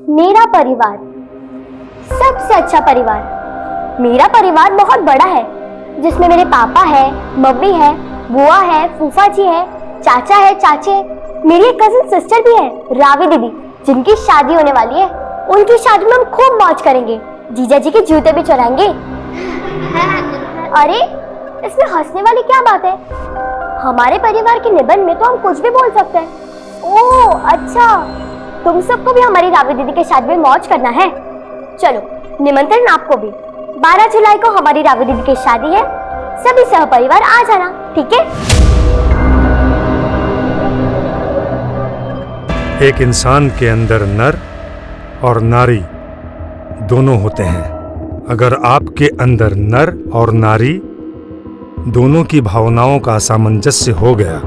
मेरा परिवार सबसे अच्छा परिवार। मेरा परिवार बहुत बड़ा है, जिसमें मेरे पापा है, मम्मी है, बुआ है, फूफा जी है, चाचा है, चाचे है, मेरी एक कजिन सिस्टर भी है, रावी दीदी, जिनकी शादी होने वाली है। उनकी शादी में हम खूब मौज करेंगे, जीजा जी के जूते भी चुराएंगे। अरे इसमें हंसने वाली क्या बात है? हमारे परिवार के निबंध में तो हम कुछ भी बोल सकते हैं। ओह अच्छा, तुम सबको भी हमारी रावी दीदी के शादी में मौज करना है। चलो निमंत्रण आपको भी। 12 जुलाई को हमारी रावी दीदी की शादी है, सभी सहपरिवार आ जाना, ठीक है? एक इंसान के अंदर नर और नारी दोनों होते हैं। अगर आपके अंदर नर और नारी दोनों की भावनाओं का सामंजस्य हो गया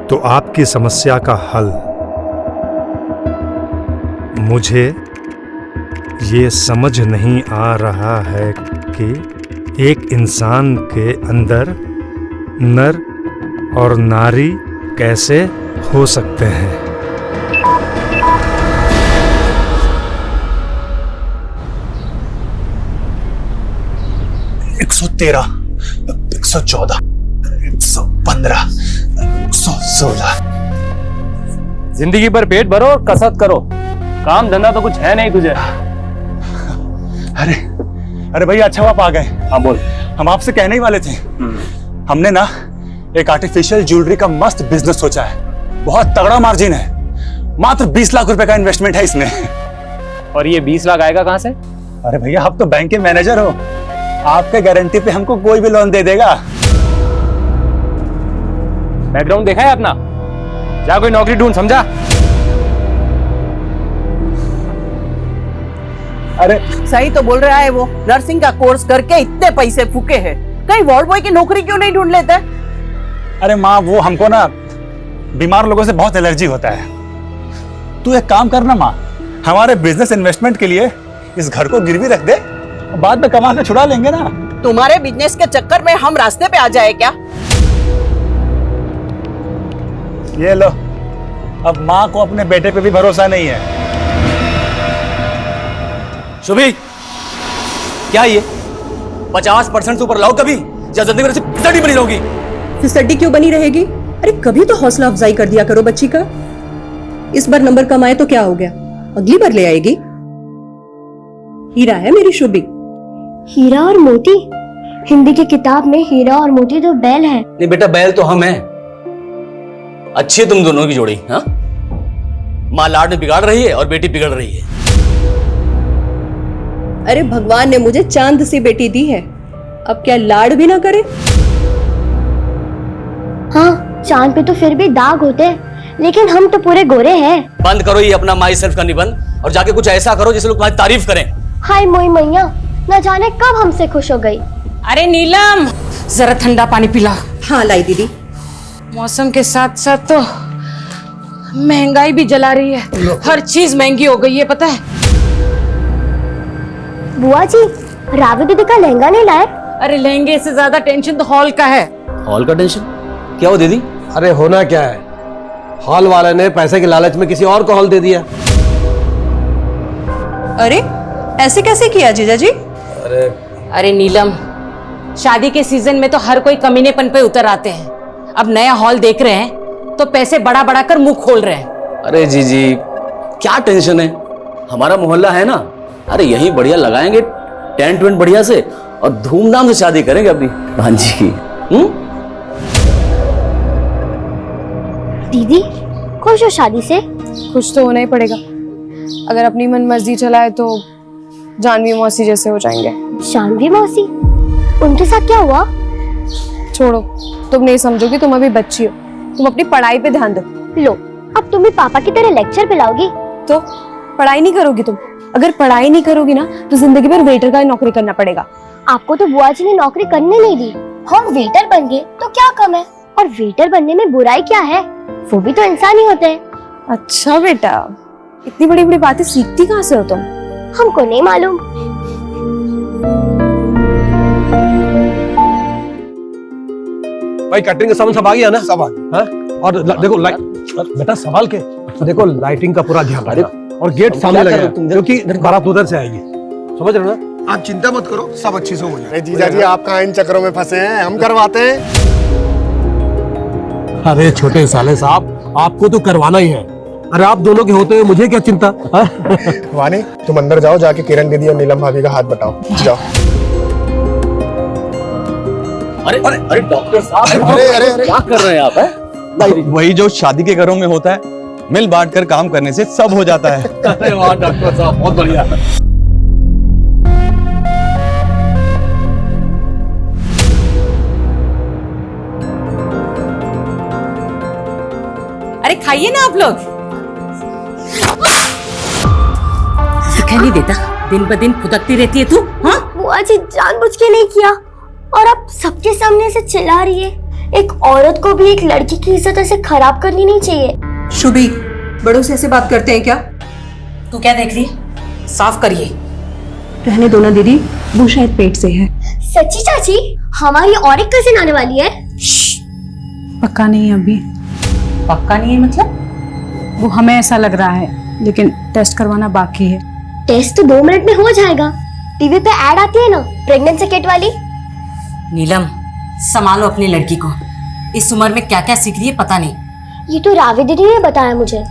तो आपकी समस्या का हल। मुझे ये समझ नहीं आ रहा है कि एक इंसान के अंदर नर और नारी कैसे हो सकते हैं। 113, 114, 115, 116। जिंदगी भर पेट भरो और कसरत करो, काम धंधा तो कुछ है नहीं तुझे। अरे भैया अच्छा हुआ आप आ गए। हाँ बोल। हम आपसे कहने ही वाले थे, हमने ना एक आर्टिफिशियल ज्वेलरी का मस्त बिजनेस सोचा है। बहुत तगड़ा मार्जिन है, मात्र 20 लाख रुपए का इन्वेस्टमेंट है इसमें। और ये 20 लाख आएगा कहाँ से? अरे भैया आप तो बैंक के मैनेजर हो, आपके गारंटी पे हमको कोई भी लोन दे देगा। बैकग्राउंड देखा है अपना? जा कोई नौकरी ढूंढ, समझा? अरे सही तो बोल रहा है वो, नर्सिंग का कोर्स करके इतने पैसे फूके हैं, कहीं वार्ड बॉय की नौकरी क्यों नहीं ढूंढ लेते? अरे माँ, वो हमको ना बीमार लोगों से बहुत एलर्जी होता है। तू एक काम करना माँ, हमारे बिजनेस इन्वेस्टमेंट के लिए इस घर को गिरवी रख दे, बाद में कमा के छुड़ा लेंगे ना। तुम्हारे बिजनेस के चक्कर में हम रास्ते पे आ जाए क्या? ये लो, अब माँ को अपने बेटे पे भी भरोसा नहीं है। शुभी, क्या ये 50% से ऊपर लाओ कभी, या जिंदगी में फिसड्डी बनी रहोगी? फिसड्डी क्यों बनी रहेगी? अरे कभी तो हौसला अफजाई कर दिया करो बच्ची का। इस बार नंबर कम आए तो क्या हो गया, अगली बार ले आएगी। हीरा है मेरी शुभी। हीरा और मोती? हिंदी की किताब में हीरा और मोती तो बैल है। नहीं बेटा, बैल तो हम हैं। अच्छी है तुम दोनों की जोड़ी। हाँ, माँ लाड में बिगाड़ रही है और बेटी बिगड़ रही है। अरे भगवान ने मुझे चांद सी बेटी दी है, अब क्या लाड भी ना करे? हाँ, चांद पे तो फिर भी दाग होते हैं, लेकिन हम तो पूरे गोरे हैं। बंद करो ये अपना माई सेल्फ का निबंध और जाके कुछ ऐसा करो जिससे लोग तुम्हारी तारीफ करें। हाय मोई मैया, न जाने कब हमसे खुश हो गई। अरे नीलम, जरा ठंडा पानी पिला। हाँ लाई दीदी। मौसम के साथ साथ तो महंगाई भी जला रही है, हर चीज महंगी हो गई है, पता है? बुआ जी, रावी दीदी का लहंगा नहीं लाए? अरे लहंगे से ज्यादा टेंशन तो हॉल का है। हॉल का टेंशन? क्या हो दीदी? अरे होना क्या है, हॉल वाले ने पैसे के लालच में किसी और को हॉल दे दिया। अरे ऐसे कैसे किया जीजा जी? अरे नीलम, शादी के सीजन में तो हर कोई कमीनेपन पे उतर आते हैं। अब नया हॉल देख रहे हैं तो पैसे बड़ा बड़ा कर मुंह खोल रहे हैं। अरे जी क्या टेंशन है, हमारा मोहल्ला है ना, अरे यही बढ़िया लगाएंगे टेंट वेंट बढ़िया से और धूमधाम से शादी करेंगे अपनी भांजी की। दीदी खुश हो शादी से? खुश तो होना ही पड़ेगा, अगर अपनी मन मर्जी चलाए तो जानवी मौसी जैसे हो जाएंगे। जानवी मौसी? उनके साथ क्या हुआ? छोड़ो, तुम नहीं समझोगी, तुम अभी बच्ची हो, तुम अपनी पढ़ाई पे ध्यान दो। लो, अब तुम भी पापा की तरह लेक्चर पिलाओगी? तो पढ़ाई नहीं करोगी तुम? अगर पढ़ाई नहीं करोगी ना तो जिंदगी भर वेटर का नौकरी करना पड़ेगा। आपको तो बुआ जी ने नौकरी करने नहीं दी, हम वेटर बन गए तो क्या कम है? और वेटर बनने में बुराई क्या है, वो भी तो इंसान ही होते हैं। अच्छा बेटा, इतनी बड़ी बड़ी बातें सीखती कहाँ से हो तुम? हमको नहीं मालूम। भाई कैटरिंग का सामान सब आ गया ना? सब आ गया। और देखो बेटा संभाल के देखो, लाइटिंग का पूरा ध्यान रखना। और गेट सामने लगा है, क्योंकि बारात उधर से आएगी। समझ रहे हो ना? आप चिंता मत करो, सब अच्छे से हो जाए। जीजा जी आप कहाँ इन चक्करों में फंसे हैं, हम करवाते हैं। अरे छोटे साले साहब, आपको तो करवाना ही है। अरे आप दोनों के होते हुए मुझे क्या चिंता। वानी तुम अंदर जाओ, जाके किरण दीदी और नीलम भाभी का हाथ बटाओ। जाओ। अरे अरे अरे डॉक्टर साहब, अरे क्या कर रहे हैं आप? है वही जो शादी के घरों में होता है, मिल बांट कर काम करने से सब हो जाता है। अरे वाह डॉक्टर साहब, बहुत बढ़िया। अरे खाइए ना आप लोग। दिखाई नहीं देता, दिन ब दिन फुदकती रहती है तू। हाँ बुआ जी जानबूझ के नहीं किया, और अब सबके सामने से चिल्ला रही है। एक औरत को भी एक लड़की की इज्जत ऐसे खराब करनी नहीं चाहिए। शुभी, बड़ों से ऐसे बात करते हैं क्या? तू क्या देख रही है? साफ करिए। रहने दो ना दीदी, वो शायद पेट से है। सच्ची चाची, हमारी और एक कजिन आने वाली है। पक्का नहीं है अभी। पक्का नहीं है मतलब? वो हमें ऐसा लग रहा है, लेकिन टेस्ट करवाना बाकी है। टेस्ट तो 2 मिनट में हो जाएगा। टीवी पे ऐड आती है ना प्रेगनेंसी किट वाली। नीलम, संभालो अपनी लड़की को। इस उम्र में क्या क्या सीख रही है पता नहीं। ये तो रावी दीदी ने बताया मुझे।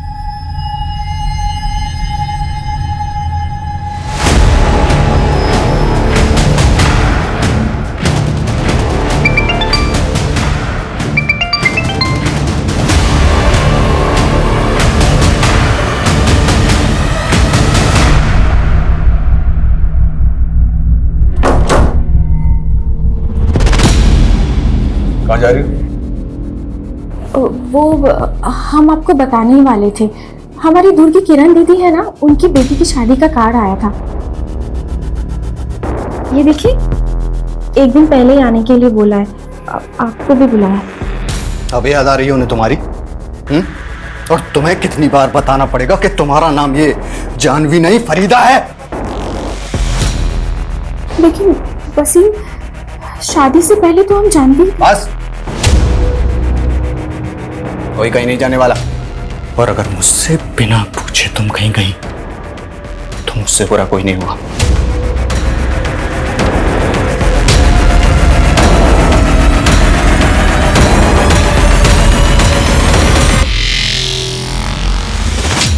कहाँ जा रही हो? वो हम आपको बताने ही वाले थे। हमारी दूर की किरण दीदी है ना, उनकी बेटी की शादी का कार्ड आया था। ये देखिए, एक दिन पहले ही आने के लिए बोला है। आपको भी बुलाया। अब याद आ रही है उन्हें तुम्हारी? और तुम्हें कितनी बार बताना पड़ेगा कि तुम्हारा नाम ये जानवी नहीं फरीदा है। लेकिन वसीम, शादी से पहले तो हम जानवी। बस, कोई कहीं नहीं जाने वाला। और अगर मुझसे बिना पूछे तुम कहीं गई तो मुझसे बुरा कोई नहीं हुआ।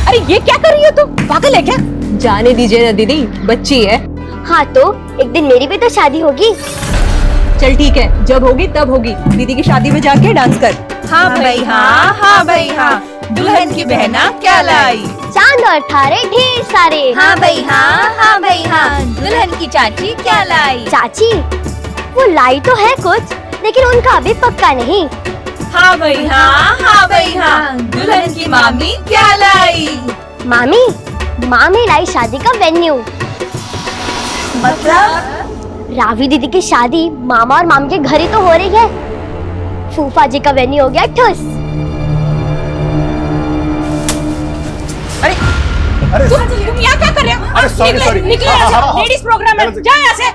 अरे ये क्या कर रही हो तुम? पागल है क्या? जाने दीजिए ना दीदी, बच्ची है। हाँ तो एक दिन मेरी भी तो शादी होगी। चल ठीक है, जब होगी तब होगी। दीदी की शादी में जाके डांस कर। हाँ भाई हाँ, हाँ भाई हाँ, दुल्हन की बहना क्या लाई? चांद और तारे ढेर सारे। हाँ भाई हाँ, हाँ भाई हाँ, दुल्हन की चाची क्या लाई? चाची वो लाई तो है कुछ, लेकिन उनका अभी पक्का नहीं। हाँ भाई हाँ, हाँ भाई हाँ, दुल्हन की मामी क्या लाई? मामी लाई शादी का वेन्यू। मतलब? रावी दीदी की शादी मामा और मामी के घर ही तो हो रही है। फूफा जी का वेन्यू हो गया ठुस। अरे तुम यहाँ क्या कर रहे हो? अरे सॉरी निकले यहाँ से। लेडीज प्रोग्राम है, जा यहाँ से।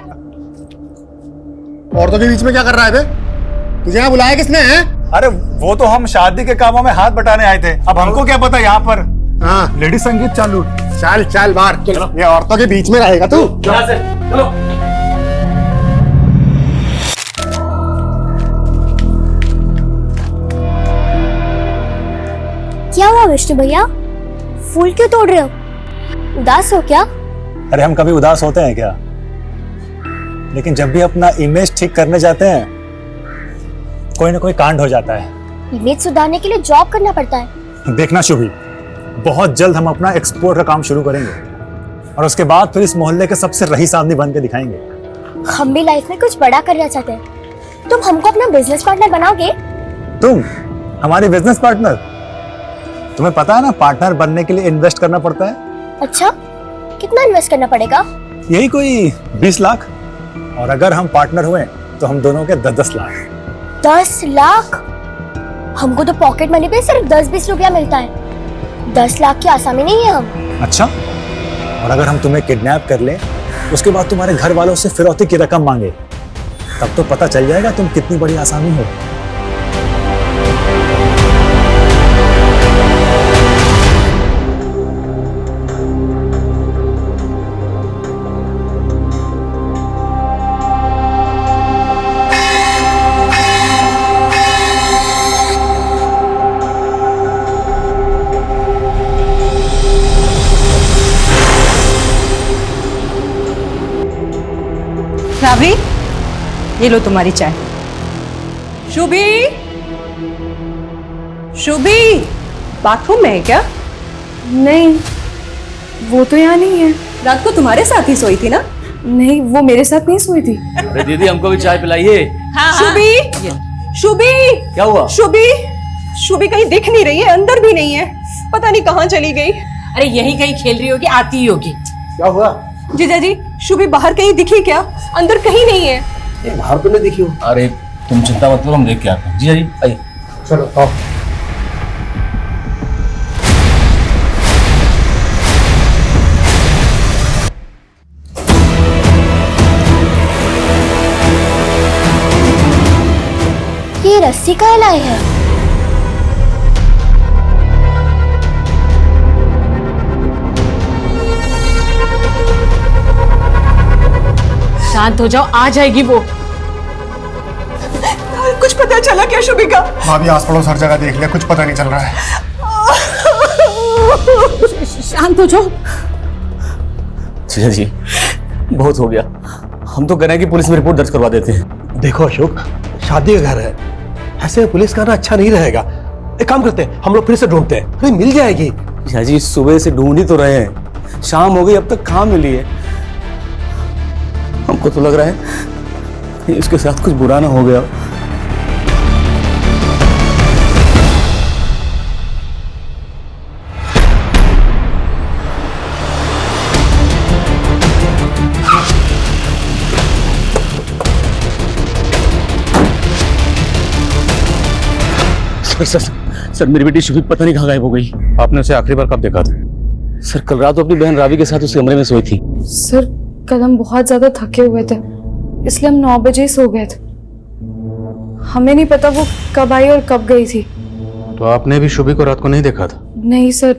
औरतों के बीच में क्या कर रहा है बे? तुझे यहाँ बुलाया किसने है? अरे वो तो हम शादी के कामों में हाथ बटाने आए थे। अब हमको क्या पता यहाँ पर हाँ लेडीज संगीत चालू। चल चल बाहर, ये औरतों के बीच में रहेगा तू। यहाँ से चलो। क्या हुआ विष्णु भैया, फूल क्यों तोड़ रहे हो? उदास हो क्या? अरे हम कभी उदास होते हैं क्या? लेकिन जब भी अपना इमेज ठीक करने जाते हैं कोई ना कोई कांड हो जाता है। इमेज सुधारने के लिए जॉब करना पड़ता है। देखना शुभी, बहुत जल्द हम अपना एक्सपोर्ट का काम शुरू करेंगे और उसके बाद फिर इस मोहल्ले के सबसे रईस आदमी बन के दिखाएंगे। हम भी लाइफ में कुछ बड़ा करना चाहते हैं। तुम हमको अपना बिजनेस पार्टनर बनाओगे? तुम हमारी बिजनेस पार्टनर? तुम्हें पता है ना, पार्टनर बनने के लिए इन्वेस्ट करना पड़ता है। अच्छा, कितना इन्वेस्ट करना पड़ेगा? यही कोई 20 लाख, और अगर हम पार्टनर हुए तो हम दोनों के 10-10 लाख। 10 लाख? हमको तो पॉकेट मनी पे सिर्फ 10-20 रुपया मिलता है। 10 लाख की आसामी नहीं है हम। अच्छा, और अगर हम तुम्हें किडनैप कर लें, उसके बाद तुम्हारे घर वालों से फिरौती की रकम मांगे, तब तो पता चल जाएगा तुम कितनी बड़ी आसामी हो। रावी, ये लो तुम्हारी चाय। शुभी, शुभी, बाथरूम में है क्या? नहीं, वो तो यहाँ नहीं है। रात को तुम्हारे साथ ही सोई थी ना? नहीं, वो मेरे साथ नहीं सोई थी। अरे दीदी हमको भी चाय पिलाइए। शुभी, शुभी, क्या हुआ? शुभी, शुभी कहीं दिख नहीं रही है, अंदर भी नहीं है, पता नहीं कहाँ चली गई। अरे यही कहीं खेल रही होगी, आती ही होगी। क्या हुआ? जीजा जी, शुभी बाहर कहीं दिखी क्या? अंदर कहीं नहीं है। बाहर तो नहीं दिखी हो। अरे तुम चिंता मत करो, हम देख के आते हैं। जी जी आइए। चलो आओ। ये रस्सी कहाँ लाई है? शांत हो जाओ, आ जाएगी वो। कुछ पता चला क्या शुभी का? भाभी आस पड़ोस हर जगह देख लिया, कुछ पता नहीं चल रहा है। शांत हो जाओ। जी जी बहुत हो गया, हम तो कह रहे हैं कि पुलिस में रिपोर्ट दर्ज करवा देते हैं। देखो अशोक, शादी का घर है, ऐसे में पुलिस का आना अच्छा नहीं रहेगा। एक काम करते हैं, हम लोग फिर से ढूंढते हैं, अरे मिल जाएगी। जी सुबह से ढूंढ ही तो रहे हैं, शाम हो गई अब तक कहाँ मिली है। हमको तो लग रहा है कि इसके साथ कुछ बुरा ना हो गया। सर मेरी बेटी शुभी पता नहीं कहाँ गायब हो गई। आपने उसे आखिरी बार कब देखा था? सर कल रात वो अपनी बहन रावी के साथ उस कमरे में सोई थी। सर कल हम बहुत ज्यादा थके हुए थे, इसलिए हम 9 बजे ही सो गए थे। हमें नहीं पता वो कब आई और कब गई थी। तो आपने भी शुभी को रात को नहीं देखा था? नहीं सर,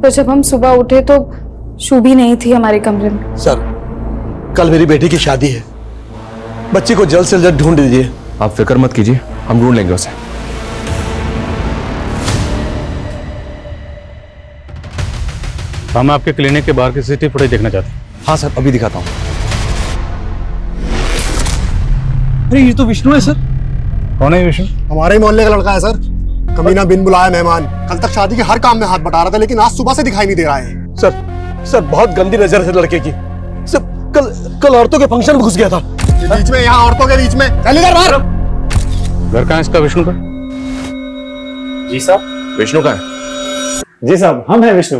पर जब हम सुबह उठे तो शुभी नहीं थी हमारे कमरे में। सर कल मेरी बेटी की शादी है, बच्ची को जल्द से जल्द ढूंढ दीजिए। आप फिक्र मत कीजिए, हम ढूंढ लेंगे उसे। हम आपके क्लिनिक के बाहर की सीसीटीवी फुटेज देखना चाहते हैं। हाँ सर, अभी दिखाता हूँ। अरे ये तो विष्णु है सर। कौन है विष्णु? हमारे ही मोहल्ले का लड़का है सर। कमीना बिन बुलाया मेहमान, कल तक शादी के हर काम में हाथ बटा रहा था, लेकिन आज सुबह से दिखाई नहीं दे रहा है। सर बहुत गंदी नजर है लड़के की। सर कल औरतों के फंक्शन में घुस गया था। बीच में, यहाँ औरतों के बीच में। चल इधर बाहर। घर कहाँ है इसका, विष्णु का? जी साहब। विष्णु कहाँ है? जी साहब, हम हैं विष्णु।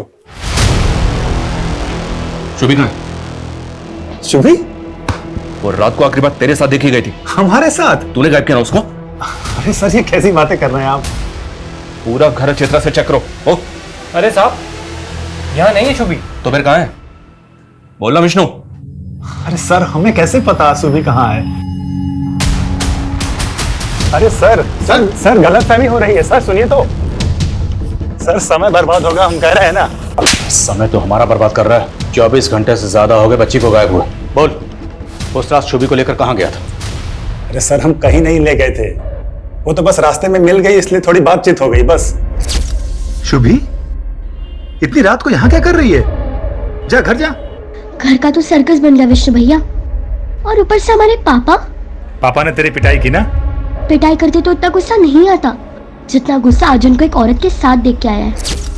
शुभी कहाँ है? शुभी? वो रात को आखिरी बार तेरे साथ देखी गई थी। हमारे साथ? तूने गायब किया ना उसको? अरे सर ये कैसी बातें कर रहे हैं आप? पूरा घर क्षेत्र से चेक करो। ओ अरे साहब यहाँ नहीं है शुभी। तो फिर कहाँ है? बोलना विष्णु। अरे सर हमें कैसे पता शुभी कहाँ है? अरे सर सर सर गलतफहमी हो रही है सर, सुनिए तो। सर समय बर्बाद होगा, हम कह रहे हैं ना। समय तो हमारा बर्बाद कर रहा है। 24 घंटे से ज्यादा हो गए बच्ची को गायब हुए। बोल, उस रात शुभी को लेकर कहाँ गया था? अरे सर हम कहीं नहीं ले गए थे, वो तो बस रास्ते में मिल गई, इसलिए थोड़ी बातचीत हो गई बस। शुभी इतनी रात को यहाँ क्या कर रही है? जा घर जा। घर का तो सर्कस बन गया विष्णु भैया, और ऊपर से हमारे पापा। पापा ने तेरी पिटाई की ना? पिटाई करते तो इतना गुस्सा नहीं आता जितना गुस्सा आज उनको एक औरत के साथ देख के आया है।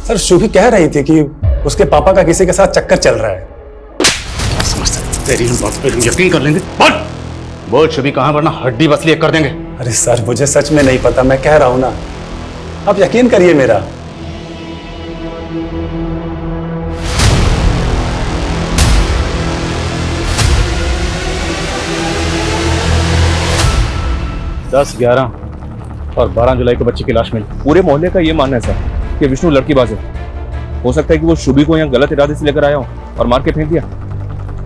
सर शुभी कह रही थी कि उसके पापा का किसी के साथ चक्कर चल रहा है। तेरी बात पे हम यकीन कर लेंगे। बोल बोल शुभी कहाँ, वरना हड्डी बसली कर देंगे। अरे सर मुझे सच में नहीं पता, मैं कह रहा हूँ ना, आप यकीन करिए मेरा। दस, 11 और 12 जुलाई को बच्ची की लाश मिली। पूरे मोहल्ले का ये मानना है सर कि विष्णु लड़कीबाज है। हो सकता है कि वो शुभी को यहाँ गलत इरादे से लेकर आया हो और मार के फेंक दिया।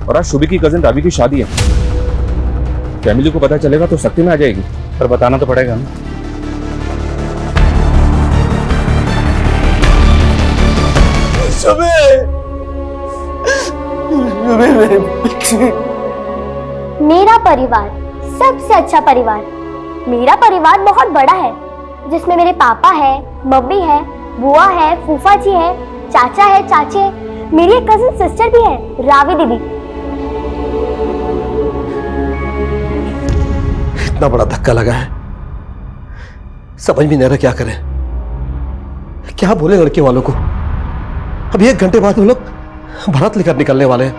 और आज शुभी की कजिन रावी की शादी है, फैमिली को पता चलेगा तो सख्ती में आ जाएगी। पर बताना तो पड़ेगा ना। मेरा परिवार सबसे अच्छा परिवार। मेरा परिवार बहुत बड़ा है, जिसमें मेरे पापा है, मम्मी है, बुआ है, फूफा जी है, चाचा है, चाची है, मेरी एक कजिन सिस्टर भी है, रावी दीदी। कितना बड़ा धक्का लगा है, समझ भी नहीं रहा क्या करें, क्या बोले लड़के वालों को। अभी 1 घंटे बाद वो लोग बारात लेकर निकलने वाले हैं।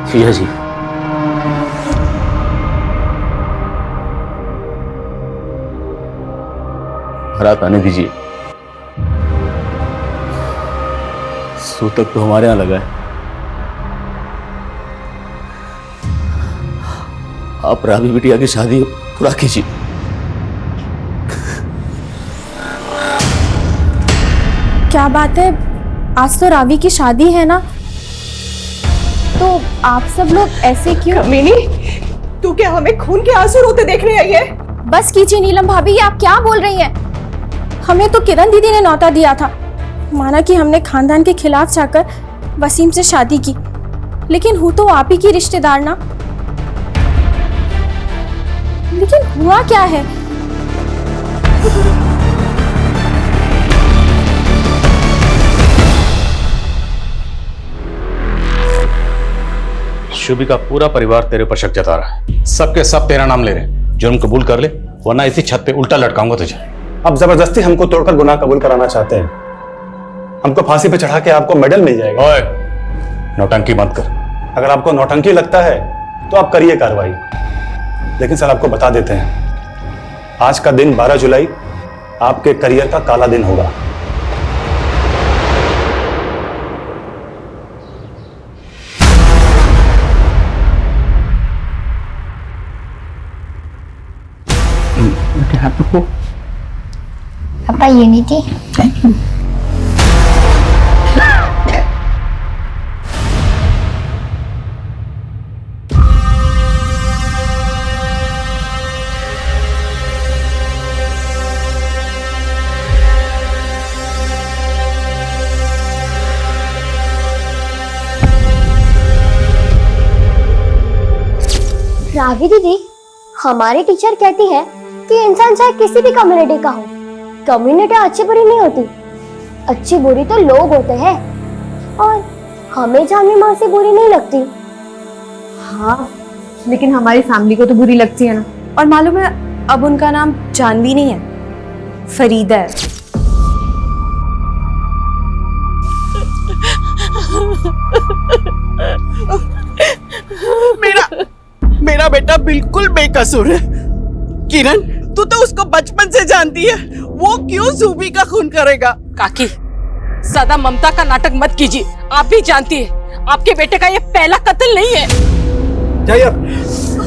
सिया जी, बारात आने दीजिए। सूतक तो हमारे यहां लगा है, आप रावी बिटिया की शादी पूरा कीजिए। क्या बात है, आज तो रावी की शादी है ना, तो आप सब लोग ऐसे क्यों? कमीनी, तू क्या हमें खून के आंसू रोते देखने आई है? बस कीजिए नीलम भाभी, ये आप क्या बोल रही हैं? हमें तो किरण दीदी ने न्योता दिया था, माना कि हमने खानदान के खिलाफ जाकर वसीम से शादी की, लेकिन हूँ तो आप ही की रिश्तेदार ना। लेकिन हुआ क्या है? शुभी का पूरा परिवार तेरे पर शक जता रहा है, सबके सब तेरा नाम ले रहे हैं। जुर्म कबूल कर ले, वरना इसी छत पे उल्टा लटकाऊंगा तुझे। अब जबरदस्ती हमको तोड़कर गुनाह कबूल कराना चाहते हैं। हमको फांसी पे चढ़ा के आपको मेडल मिल जाएगा। ओए, नौटंकी मत कर। अगर आपको नौटंकी लगता है तो आप करिए कार्रवाई, लेकिन सर आपको बता देते हैं, आज का दिन 12 जुलाई आपके करियर का काला दिन होगा। पापा ये नहीं थी। Thank you. रावी दीदी, हमारी टीचर कहती है कि इंसान चाहे किसी भी कम्युनिटी का हो, कम्युनिटी अच्छी बुरी नहीं होती, अच्छी बुरी तो लोग होते हैं, और हमें जानवी माँ से बुरी नहीं लगती। हाँ, लेकिन हमारी फैमिली को तो बुरी लगती है ना। और मालूम है, अब उनका नाम जानवी नहीं है, फरीदा है। मेरा बेटा बिल्कुल बेकसूर है। किरण, तू तो उसको बचपन से जानती है, वो क्यों ज़ूबी का खून करेगा? काकी, ज्यादा ममता का नाटक मत कीजिए, आप भी जानती है आपके बेटे का ये पहला कत्ल नहीं है। जाइए,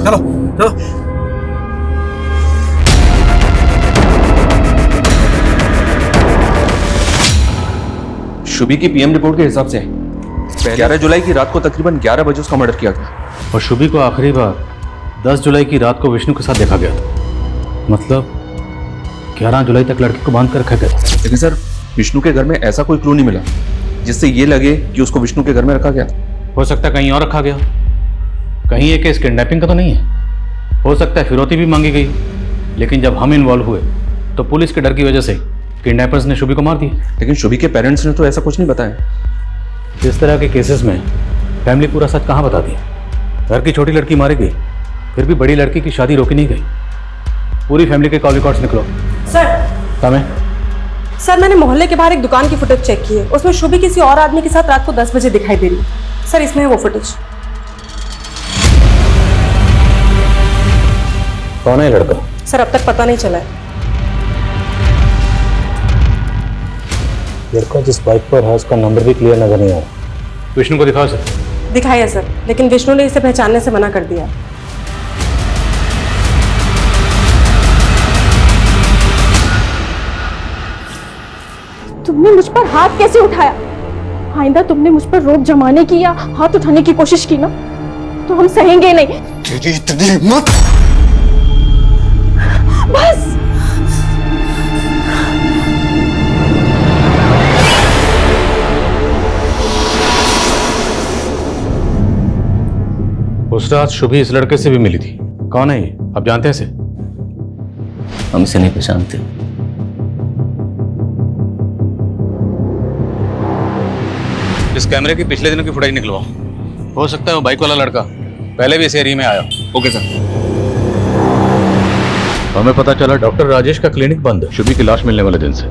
चलो चलो। शुभी की पीएम रिपोर्ट के हिसाब से 11 जुलाई की रात को तकरीबन 11 बजे उसका मर्डर किया गया, और शुभी को आखिरी बार 10 जुलाई की रात को विष्णु के साथ देखा गया था। मतलब 11 जुलाई तक लड़की को बांध कर रखा गया था। लेकिन सर, विष्णु के घर में ऐसा कोई क्लू नहीं मिला जिससे ये लगे कि उसको विष्णु के घर में रखा गया। हो सकता है कहीं और रखा गया, कहीं ये केस किडनैपिंग का तो नहीं है। हो सकता है फिरौती भी मांगी गई, लेकिन जब हम इन्वॉल्व हुए तो पुलिस के डर की वजह से किडनैपर्स ने शुभी को मार दिया। लेकिन शुभी के पेरेंट्स ने तो ऐसा कुछ नहीं बताया। इस तरह के केसेस में फैमिली पूरा सच कहाँ बताती है। घर की छोटी लड़की मारी गई, फिर भी बड़ी लड़की की शादी रोकी नहीं गई। पूरी फैमिली के कॉल रिकॉर्ड्स निकलो। सर, कमें? सर, मैंने मोहल्ले के बाहर एक दुकान की फुटेज चेक की है, उसमें शुभी किसी और आदमी के साथ रात को 10 बजे दिखाई दे रही है। सर, इसमें है वो फुटेज। कौन है लड़का? सर, अब तक पता नहीं चला है। लड़का जिस बाइक पर है उसका नंबर भी क्लियर नजर नहीं आ रहा। विष्णु को दिखाओ सर। दिखाया सर, लेकिन विष्णु ने इसे पहचानने से मना कर दिया। तुमने मुझ पर हाथ कैसे उठाया? आइंदा तुमने मुझ पर रोक जमाने की या हाथ उठाने की कोशिश की ना, तो हम सहेंगे नहीं। तेरी इतनी हिम्मत! बस। उस रात शुभी इस लड़के से भी मिली थी। कौन है ये? आप जानते हैं इसे? हम इसे नहीं पहचानते। इस कैमरे की पिछले दिनों की फुटेज निकलवाओ। हो सकता है वो बाइक वाला लड़का पहले भी इस एरिया में आया। Okay sir. हमें पता चला डॉक्टर राजेश का क्लिनिक बंद है शुभी की लाश मिलने वाले दिन से।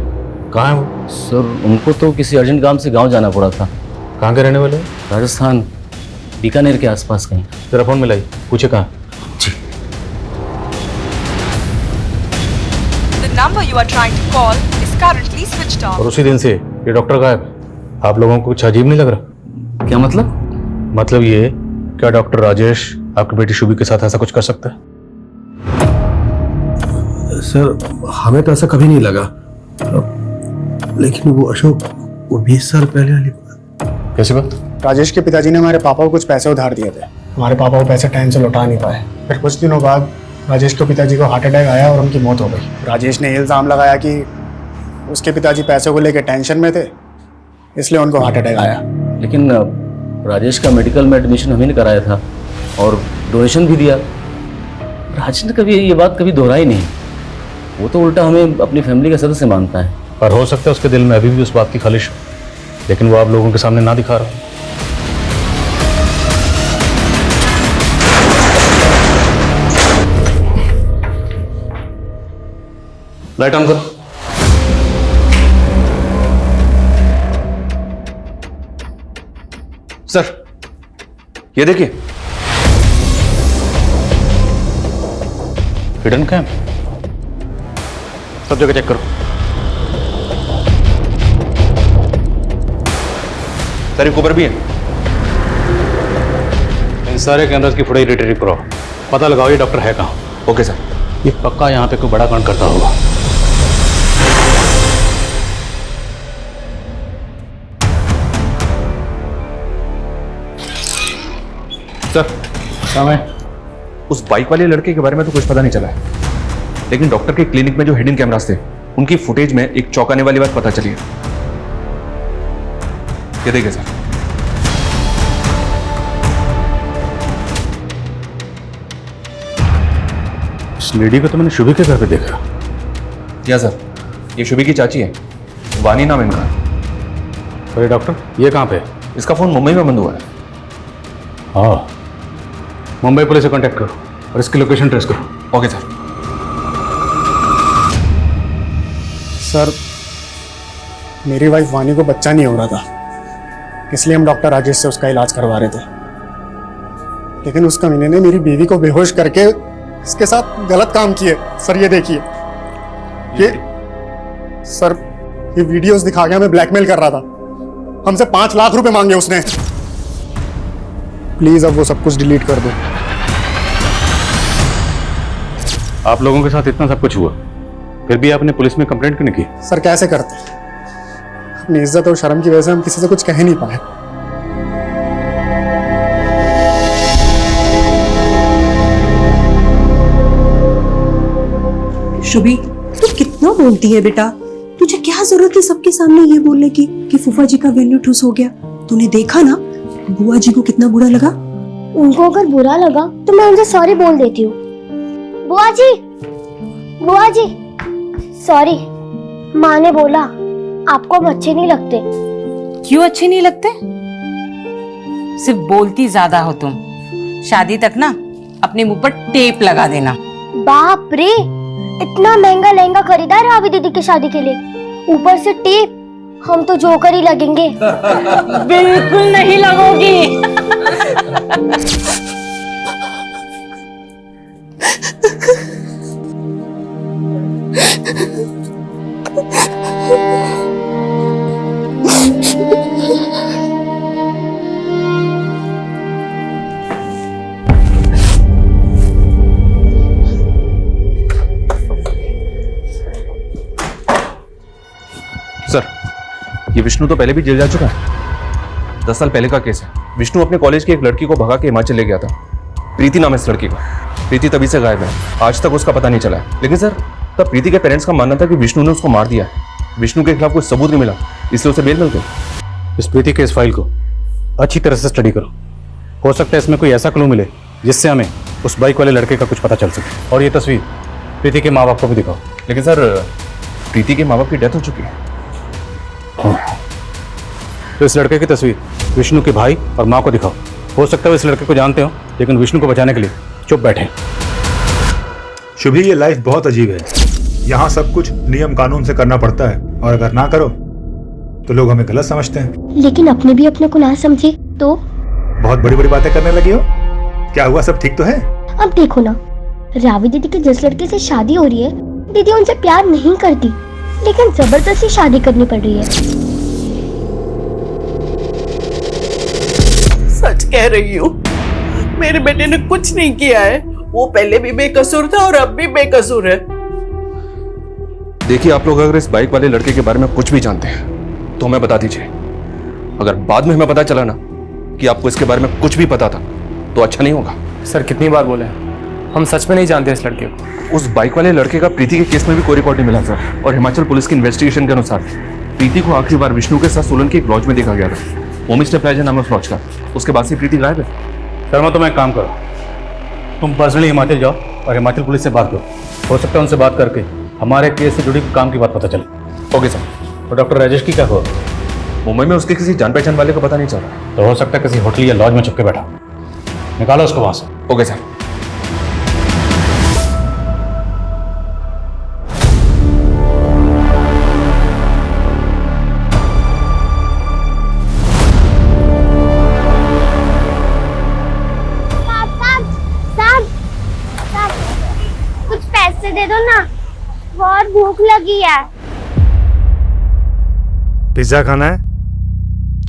कहाँ है वो? सर उनको तो किसी अर्जेंट काम से गांव जाना पड़ा था। कहाँ के रहने वाले हैं? राजस्थान, बीकानेर के आसपास कहीं। तेरा फोन मिलाई, पूछे कहाँ? जी। The number you are trying to call is currently switched off. और उसी दिन से ये डॉक्टर गायब है। आप लोगों को कुछ अजीब नहीं लग रहा? क्या मतलब? मतलब ये, क्या डॉक्टर राजेश आपकी बेटी शुभी के साथ ऐसा कुछ कर सकता है? सर हमें तो ऐसा कभी नहीं लगा, लेकिन वो अशोक, वो 20 साल पहले वाली बात। कैसी बात? राजेश के पिताजी ने हमारे पापा को कुछ पैसे उधार दिए थे। हमारे पापा वो पैसे टाइम से लौटा नहीं पाए। फिर कुछ दिनों बाद राजेश के पिताजी को हार्ट अटैक आया और उनकी मौत हो गई। राजेश ने इल्ज़ाम लगाया कि उसके पिताजी पैसे को लेकर टेंशन में थे, इसलिए उनको हार्ट अटैक आया। लेकिन राजेश का मेडिकल में एडमिशन हमने कराया था और डोनेशन भी दिया। राजेश ने कभी ये बात कभी दोहराई नहीं। वो तो उल्टा हमें अपनी फैमिली का सदस्य मानता है। पर हो सकता है उसके दिल में अभी भी उस बात की खालिश हो, लेकिन वो आप लोगों के सामने ना दिखा रहा। लाइट ऑन करो। सर ये देखिए, हिडन कैम, सब जगह चेक करो। सर एक ऊपर भी है। इन सारे कैमरास की फुटेज रिट्रीव करो, पता लगाओ ये डॉक्टर है कहाँ। Okay sir. ये पक्का यहाँ पे कोई बड़ा कांड करता होगा। सर समय उस बाइक वाले लड़के के बारे में तो कुछ पता नहीं चला है, लेकिन डॉक्टर के क्लिनिक में जो हिडन कैमरास थे उनकी फुटेज में एक चौंकाने वाली बात पता चली है। ये देखिए सर। इस लेडी को तो मैंने शुभी के घर पे देखा। क्या सर? ये शुभी की चाची है, वानी नाम इनका। अरे डॉक्टर, ये कहाँ पे? इसका फोन मुंबई में बंद हुआ है। हाँ, मुंबई पुलिस से कांटेक्ट करो और इसकी लोकेशन ट्रेस करो। Okay sir. सर मेरी वाइफ वानी को बच्चा नहीं हो रहा था, इसलिए हम डॉक्टर राजेश से उसका इलाज करवा रहे थे। लेकिन उस कमीने ने मेरी बीवी को बेहोश करके इसके साथ गलत काम किए। सर ये देखिए, ये सर ये वीडियोस दिखा के हमें ब्लैकमेल कर रहा था। हमसे 5 लाख रुपए मांगे उसने। प्लीज अब वो सब कुछ डिलीट कर दो। आप लोगों के साथ इतना सब कुछ हुआ, फिर भी आपने पुलिस में कंप्लेंट क्यों नहीं की? सर कैसे करते, अपनी इज्जत और शर्म की वजह से हम किसी से कुछ कह नहीं पाए। शुभी तू कितना बोलती है बेटा, तुझे क्या जरूरत है सबके सामने ये बोलने की कि फूफा जी का वेन्यू ठुस हो गया। तूने देखा ना बुआ जी को कितना बुरा लगा। उनको अगर बुरा लगा तो मैं उनसे सॉरी बोल देती हूँ। बुआ जी, बुआ जी सॉरी, माँ ने बोला आपको अब अच्छे नहीं लगते। क्यों अच्छे नहीं लगते? सिर्फ बोलती ज्यादा हो तुम। शादी तक ना अपने मुंह पर टेप लगा देना। बाप रे, इतना महंगा लहंगा खरीदा है रावी दीदी की शादी के लिए, ऊपर से टेप। हम तो जोकर ही लगेंगे। बिल्कुल नहीं लगोगी। सर ये विष्णु तो पहले भी जेल जा चुका है। 10 साल पहले का केस है। विष्णु अपने कॉलेज की एक लड़की को भगा के हिमाचल ले गया था। प्रीति नाम है इस लड़की का। प्रीति तभी से गायब है, आज तक उसका पता नहीं चला है। लेकिन सर तब प्रीति के पेरेंट्स का मानना था कि विष्णु ने उसको मार दिया है। विष्णु के खिलाफ कोई सबूत नहीं मिला, इसलिए उसे बेल मिल गई। इस प्रीति के इस फाइल को अच्छी तरह से स्टडी करो, हो सकता है इसमें कोई ऐसा क्लू मिले जिससे हमें उस बाइक वाले लड़के का कुछ पता चल सके। और ये तस्वीर प्रीति के माँ बाप को भी दिखाओ। लेकिन सर प्रीति के माँ बाप की डेथ हो चुकी है। तो इस लड़के की तस्वीर विष्णु के भाई और माँ को दिखाओ। हो सकता है इस लड़के को जानते हो, लेकिन विष्णु को बचाने के लिए चुप बैठे। शुभी, ये लाइफ बहुत अजीब है। यहाँ सब कुछ नियम कानून से करना पड़ता है, और अगर ना करो तो लोग हमें गलत समझते हैं। लेकिन अपने भी अपने को ना समझे तो? बहुत बड़ी बड़ी बातें करने लगी हो। क्या हुआ, सब ठीक तो है? अब देखो ना, रावी दीदी के जिस लड़के से शादी हो रही है, दीदी उनसे प्यार नहीं करती, लेकिन जबरदस्ती शादी करनी पड़ रही है। सच कह रही हूँ, मेरे बेटे ने कुछ नहीं किया है। वो पहले भी बेकसूर था और अब भी बेकसूर है। देखिए, आप लोग अगर इस बाइक वाले लड़के के बारे में कुछ भी जानते हैं तो हमें बता दीजिए। अगर बाद में हमें पता चला ना कि आपको इसके बारे में कुछ भी पता था तो अच्छा नहीं होगा। सर कितनी बार बोले, हम सच में नहीं जानते इस लड़के को। उस बाइक वाले लड़के का प्रीति के केस में भी कोई रिकॉर्ड नहीं मिला सर, और हिमाचल पुलिस की इन्वेस्टिगेशन के अनुसार प्रीति को आखिरी बार विष्णु के साथ सोलन के एक लॉज में देखा गया था, होमस्टे प्लाजा नाम उस लॉज का। उसके बाद से प्रीति गायब है। शर्मा, तुम एक काम करो, तुम पर्सनली हिमाचल जाओ और हिमाचल पुलिस से बात करो। हो सकता है उनसे बात करके हमारे केस से जुड़ी काम की बात पता चले। Okay sir. और डॉक्टर राजेश की क्या खबर? मुंबई में उसके किसी जान पहचान वाले का पता नहीं चल रहा। तो हो सकता है किसी होटल या लॉज में छुपके बैठा। निकालो उसको वहां से। Okay sir. कुछ पैसे दे दो ना, बहुत भूख लगी है। पिज्जा खाना है?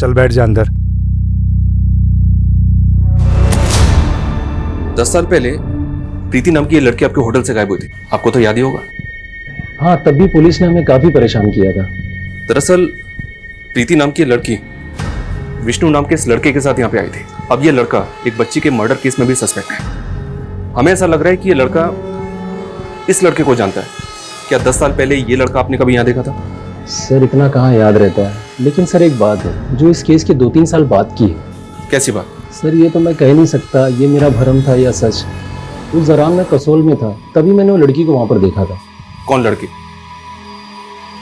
चल बैठ जा अंदर। 10 साल पहले प्रीति नाम की ये लड़की आपके होटल से गायब हुई थी, आपको तो याद ही होगा। हाँ, तब भी पुलिस ने हमें काफी परेशान किया था। दरअसल प्रीति नाम की लड़की विष्णु नाम के इस लड़के के साथ यहाँ पे आई थी। अब ये लड़का एक बच्ची के मर्डर केस में भी सस्पेक्ट है। हमें ऐसा लग रहा है कि ये लड़का इस लड़के को जानता है। क्या 10 साल पहले ये लड़का आपने कभी यहाँ देखा था? सर इतना कहाँ याद रहता है, लेकिन सर एक बात है जो इस केस के 2-3 साल बाद की है। कैसी बात? सर ये तो मैं कह नहीं सकता ये मेरा भ्रम था या सच। उस दौरान मैं कसोल में था, तभी मैंने वो लड़की को वहां पर देखा था। कौन लड़की?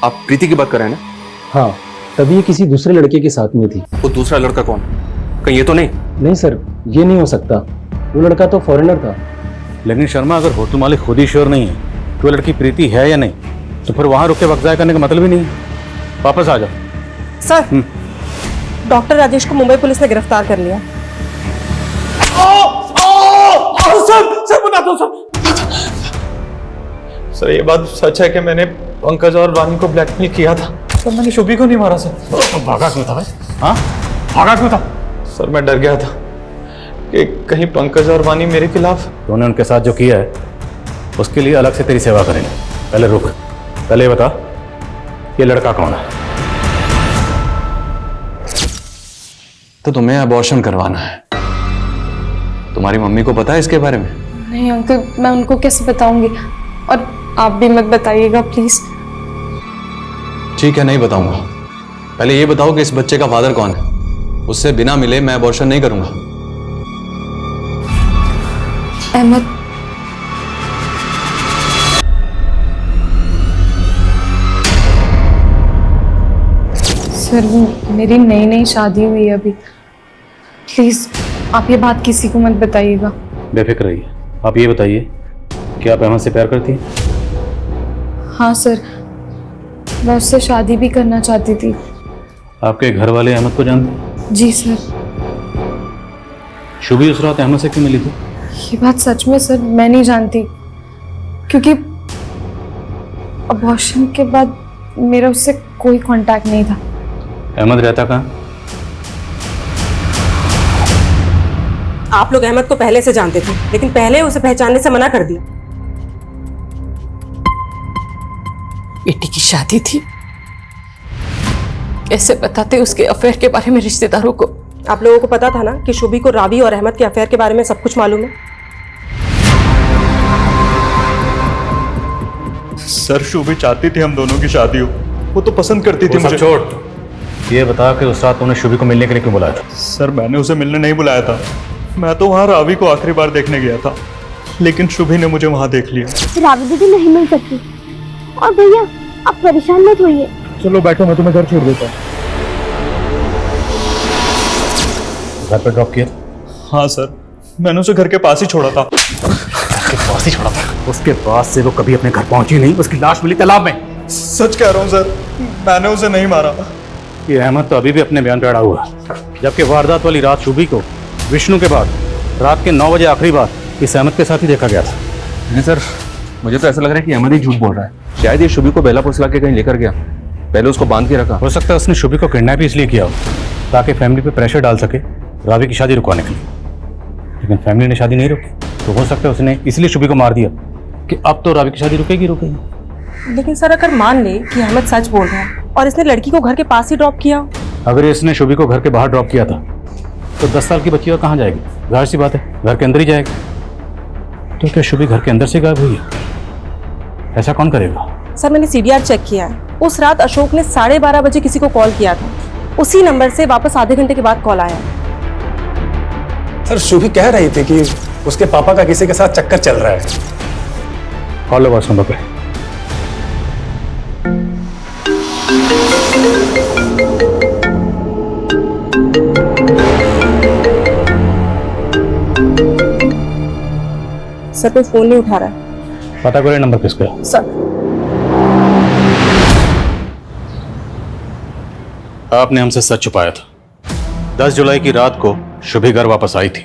आप प्रीति की बात कर रहे हैं ना? हाँ, तभी ये किसी दूसरे लड़के के साथ में थी। वो दूसरा लड़का कौन? कहीं ये तो नहीं? नहीं सर, ये नहीं हो सकता। वो लड़का तो फॉरेनर था। लेकिन शर्मा, अगर होटल मालिक खुद ही श्योर नहीं है कि वो लड़की प्रीति है या नहीं, तो फिर वहां रुक के वक्त ज़ाया करने का मतलब ही नहीं है। वापस आ जाओ। सर, डॉक्टर राजेश को मुंबई पुलिस ने गिरफ्तार कर लिया। सर बता दो सर, ये बात सच है कि मैंने पंकज और वानी को ब्लैकमेल किया था, तो मैंने शुभी को नहीं मारा सर। तो भागा क्यों था भाई? हाँ, भागा क्यों था? सर मैं डर गया था कि कहीं पंकज और वानी मेरे खिलाफ। तूने उनके साथ जो किया है उसके लिए अलग से तेरी सेवा करेंगे। पहले रुक, पहले ये बता ये लड़का कौन है? तो तुम्हें अबॉर्शन करवाना है। तुम्हारी मम्मी को पता है इसके बारे में? नहीं अंकल, मैं उनको कैसे बताऊंगी, और आप भी मत बताइएगा प्लीज। ठीक है, नहीं बताऊंगा। पहले ये बताओ कि इस बच्चे का फादर कौन है। उससे बिना मिले मैं अबॉर्शन नहीं करूंगा। अहमद। सर मेरी नई नई शादी हुई है अभी, प्लीज आप ये बात किसी को मत बताइएगा। बेफिक्र रहिए। आप ये बताइए कि आप अहमद से प्यार करती हैं? हाँ सर, मैं उससे शादी भी करना चाहती थी। आपके घर वाले अहमद को जानते हैं? जी सर। शुभी उस रात अहमद से क्यों मिली थी? ये बात सच में सर मैं नहीं जानती, क्योंकि अबॉर्शन के बाद मेरा उससे कोई कांटेक्ट नहीं था। अहमद रहता कहाँ? आप लोग अहमद को पहले से जानते थे, लेकिन पहले उसे पहचानने से मना कर दिया। बेटी की शादी थी, कैसे बताते उसके अफेयर के बारे में रिश्तेदारों को? आप लोगों को पता था ना कि शुभी को रावी और अहमद के अफेयर के बारे में सब कुछ मालूम है। सर शुभी चाहती थी हम दोनों की शादी हो, वो तो पसंद करती थी मुझे। छोड़, ये बता कि उस रात तुमने शुभी को मिलने के लिए क्यों बुलाया था? सर मैंने उसे मिलने नहीं बुलाया था, मैं तो वहाँ रावी को आखिरी बार देखने गया था, लेकिन शुभी ने मुझे वहाँ देख लिया। रावी दीदी नहीं मिल सकती। और भैया आप परेशान मत होइए। चलो बैठो, मैं तुम्हें घर छोड़ देता हूँ। घर पे ड्रॉप किया? हाँ सर, मैंने उसे घर के पास ही छोड़ा था। घर के पास ही छोड़ा था? उसके बाद से वो कभी अपने घर पहुंची नहीं। उसकी लाश मिली तालाब में। सच कह रहा हूँ सर, मैंने उसे नहीं मारा। ये अहमद तो अभी भी अपने बयान पे अड़ा हुआ है, जबकि वारदात वाली रात शुभी को विष्णु के बाद रात के 9 बजे आखिरी बार इस अहमद के साथ ही देखा गया था। नहीं सर, मुझे तो ऐसा लग रहा है कि अहमद ही झूठ बोल रहा है। शायद ये शुभी को बेलापुर से लाके कहीं लेकर गया, पहले उसको बांध के रखा। हो सकता है उसने शुभी को किडनैप इसलिए किया हो ताकि फैमिली पे प्रेशर डाल सके रावी की शादी रुकवाने के लिए, लेकिन फैमिली ने शादी नहीं रोकी, तो हो सकता है उसने इसलिए शुभी को मार दिया कि अब तो रावी की शादी रुकेगी रुकेगी। लेकिन सर अगर मान ले कि अहमद सच बोल रहा है और इसने लड़की को घर के पास ही ड्रॉप किया हो? अगर इसने शुभी को घर के बाहर ड्रॉप किया था तो 10 साल की बच्ची और कहाँ जाएगी? जाहिर सी बात है घर के अंदर ही जाएगी। तो क्या शुभी घर के अंदर से गायब हुई है? ऐसा कौन करेगा? सर मैंने CDR चेक किया है, उस रात अशोक ने 12:30 बजे किसी को कॉल किया था, उसी नंबर से वापस आधे घंटे के बाद कॉल आया। सर शुभी कह रही थी कि उसके पापा का किसी के साथ चक्कर चल रहा है। कॉल लो वाट्स नंबर पे। सर कोई फोन नहीं उठा रहा है। पता करो नंबर किसका है। सर आपने हमसे सच छुपाया था। 10 जुलाई की रात को शुभी घर वापस आई थी।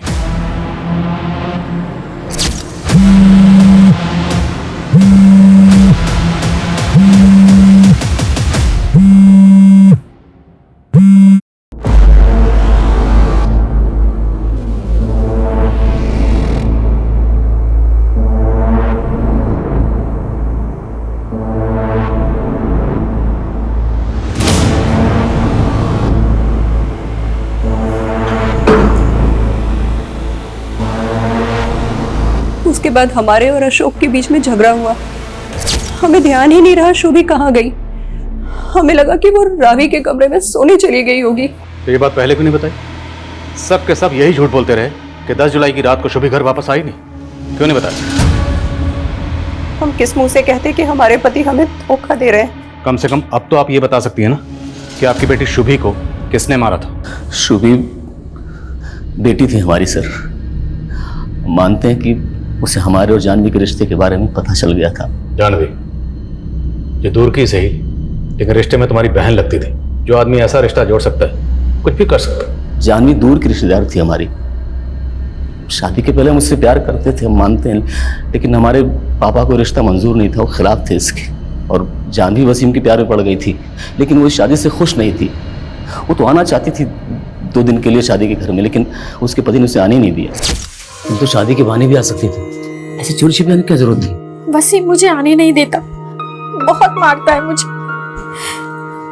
उसके बाद हमारे और अशोक के बीच में झगड़ा हुआ। हमें ध्यान ही नहीं रहा शुभी कहाँ गई। हमें लगा कि वो रावी के कमरे में सोने चली गई होगी। तो ये बात पहले क्यों नहीं बताई? सब के सब यही झूठ बोलते रहे कि 10 जुलाई की रात को शुभी घर वापस आई नहीं। क्यों नहीं बताया? हम किस मुंह से कहते कि हमारे पति हमें धोखा दे रहे हैं? कम से कम अब तो आप ये बता सकती है ना कि आपकी बेटी शुभी को किसने मारा था? शुभी बेटी थी हमारी सर। मानते हैं कि उसे हमारे और जानवी के रिश्ते के बारे में पता चल गया था। जानवी ये दूर की सही, लेकिन रिश्ते में तुम्हारी बहन लगती थी। जो आदमी ऐसा रिश्ता जोड़ सकता है कुछ भी कर सकता है। जानवी दूर की रिश्तेदार थी हमारी। शादी के पहले मुझसे प्यार करते थे, हम मानते हैं, लेकिन हमारे पापा को रिश्ता मंजूर नहीं था, वो खिलाफ थे इसके। और जानवी वसीम के प्यार में पड़ गई थी, लेकिन वो इस शादी से खुश नहीं थी। वो तो आना चाहती थी 2 दिन के लिए शादी के घर में, लेकिन उसके पति ने उसे आने नहीं दिया। तो शादी के बहाने भी आ सकती थी, ऐसे चोरी छिपे आने की क्या जरूरत थी? वसीम मुझे आने नहीं देता, बहुत मारता है मुझे।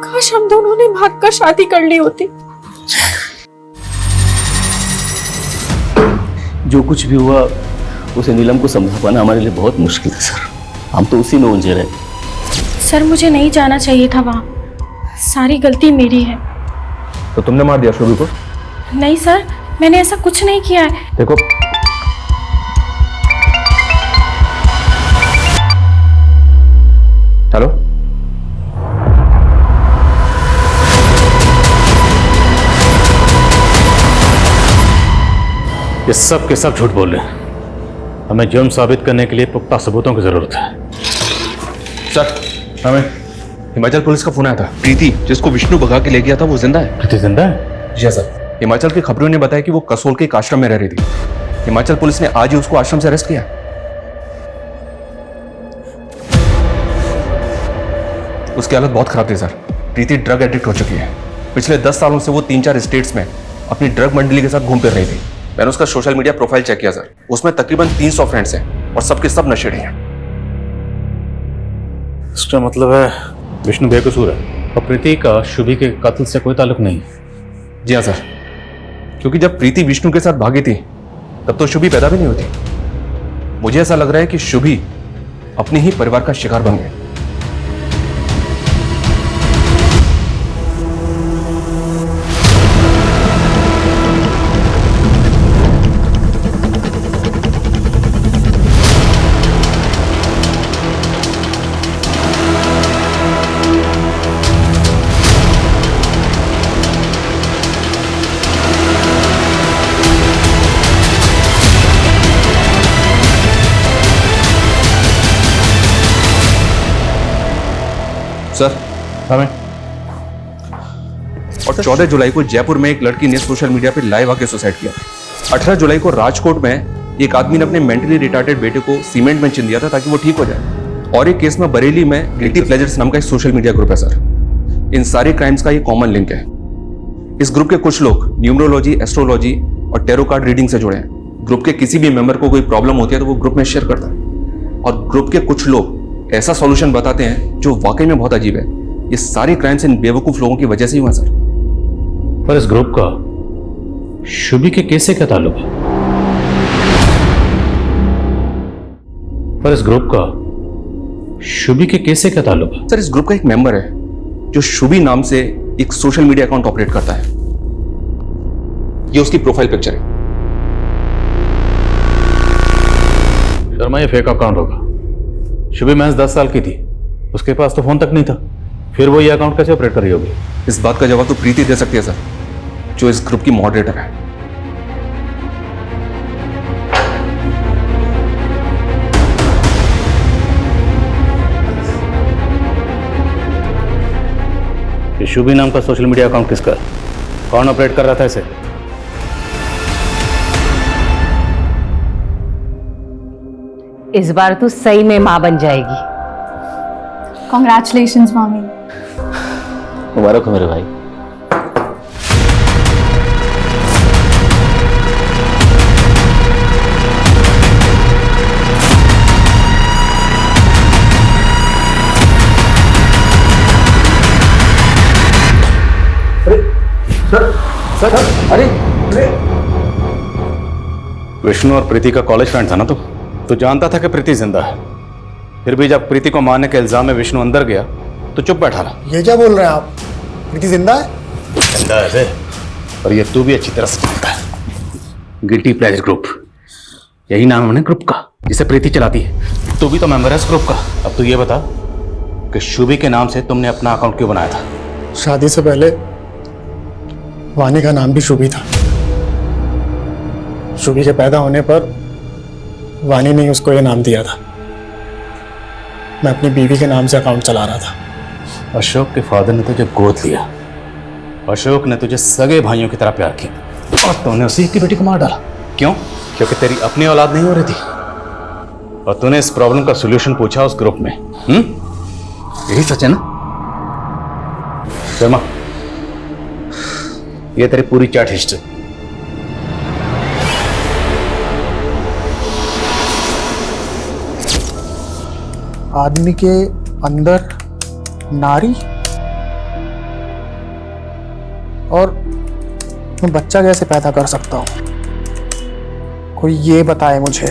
काश हम दोनों ने भागकर शादी कर ली होती। जो कुछ भी हुआ उसे नीलम को समझा पाना हमारे लिए बहुत मुश्किल है सर। हम तो उसी में उलझे रहे। सर मुझे नहीं जाना चाहिए था वहाँ, सारी गलती मेरी है। तो तुमने मार दिया शुभी को? नहीं सर, मैंने ऐसा कुछ नहीं किया है। देखो हेलो, ये सब के सब झूठ बोल रहे हैं। हमें जुर्म साबित करने के लिए पुख्ता सबूतों की जरूरत है। सर हमें हिमाचल पुलिस का फोन आया था। प्रीति जिसको विष्णु भगा के ले गया था वो जिंदा है। प्रीति जिंदा है? जी सर। हिमाचल की खबरों ने बताया कि वो कसोल के एक आश्रम में रह रही थी। हिमाचल पुलिस ने आज ही उसको आश्रम से अरेस्ट किया। उसकी हालत बहुत खराब थी सर। प्रीति ड्रग एडिक्ट हो चुकी है। पिछले 10 सालों से वो 3-4 स्टेट्स में अपनी ड्रग मंडली के साथ घूम फिर रही थी। मैंने उसका सोशल मीडिया प्रोफाइल चेक किया सर, उसमें तकरीबन 300 फ्रेंड्स हैं और सबके सब नशेड़ी हैं। इसका मतलब है विष्णु बेकसूर है और प्रीति का शुभी के कत्ल से कोई ताल्लुक नहीं है। जी हाँ सर, क्योंकि जब प्रीति विष्णु के साथ भागी थी तब तो शुभी पैदा भी नहीं होती। मुझे ऐसा लग रहा है कि शुभी अपने ही परिवार का शिकार बन गई। सर हमें और 14 जुलाई को जयपुर में एक लड़की ने सोशल मीडिया पे लाइव आके सुसाइड किया। 18 जुलाई को राजकोट में एक आदमी ने अपने मेंटली रिटार्डेड बेटे को सीमेंट में चिन दिया था ताकि वो ठीक हो जाए। और एक केस में बरेली में गिल्टी प्लेजर्स नाम का एक सोशल मीडिया ग्रुप है सर। इन सारे क्राइम्स का ये कॉमन लिंक है। इस ग्रुप के कुछ लोग न्यूमरोलॉजी, एस्ट्रोलॉजी और टेरो कार्ड रीडिंग से जुड़े हैं। ग्रुप के किसी भी मेंबर को कोई प्रॉब्लम होती है तो वो ग्रुप में शेयर करता है और ग्रुप के कुछ लोग ऐसा सॉल्यूशन बताते हैं जो वाकई में बहुत अजीब है। ये सारे क्राइम्स इन बेवकूफ लोगों की वजह से ही हुआ सर। पर इस ग्रुप का शुभी के केस से क्या ताल्लुक है? पर इस ग्रुप का शुभी के केस से क्या ताल्लुक है? सर इस ग्रुप का एक मेंबर है जो शुभी नाम से एक सोशल मीडिया अकाउंट ऑपरेट करता है। ये उसकी प्रोफाइल पिक्चर है। शर्मा, ये फेक अकाउंट होगा। शुभी महज 10 साल की थी, उसके पास तो फोन तक नहीं था, फिर वो ये अकाउंट कैसे ऑपरेट कर रही होगी? इस बात का जवाब तो प्रीति दे सकती है सर, जो इस ग्रुप की मॉडरेटर है। ये शुभी नाम का सोशल मीडिया अकाउंट किसका? कौन ऑपरेट कर रहा था इसे? इस बार तू सही में मां बन जाएगी। कॉन्ग्रेचुलेशंस मामी। मुबारक हो मेरे भाई। सर, अरे विष्णु और प्रीति का कॉलेज फ्रेंड था ना तो जानता था कि प्रीति जिंदा है। फिर भी जब प्रीति को मारने के इल्जाम में विष्णु अंदर गया तो चुप बैठा रहा। ये क्या बोल रहे हैं आप? प्रीति जिंदा है? जिंदा है सर, और ये तू भी अच्छी तरह से जानता है। गिल्टी प्लेजर ग्रुप, यही नाम है ना ग्रुप का जिसे प्रीति चलाती है। तू भी तो मेंबर है इस ग्रुप का। अब तू ये बता कि शुभी के नाम से तुमने अपना अकाउंट क्यों बनाया था? शादी से पहले वानी का नाम भी शुभी था। शुभी के पैदा होने पर वानी ने उसको ये नाम दिया था। मैं अपनी बीवी के नाम से अकाउंट चला रहा था। अशोक के फादर ने तुझे गोद लिया। अशोक ने तुझे सगे भाइयों की तरह प्यार किया और तूने उसी की बेटी को मार डाला। क्यों? क्योंकि तेरी अपनी औलाद नहीं हो रही थी और तूने इस प्रॉब्लम का सॉल्यूशन पूछा उस ग्रुप में। यही सच है ना? शर्मा, ये तेरी पूरी चैट हिस्ट्री। आदमी के अंदर नारी और मैं बच्चा कैसे पैदा कर सकता हूं? कोई ये बताए मुझे।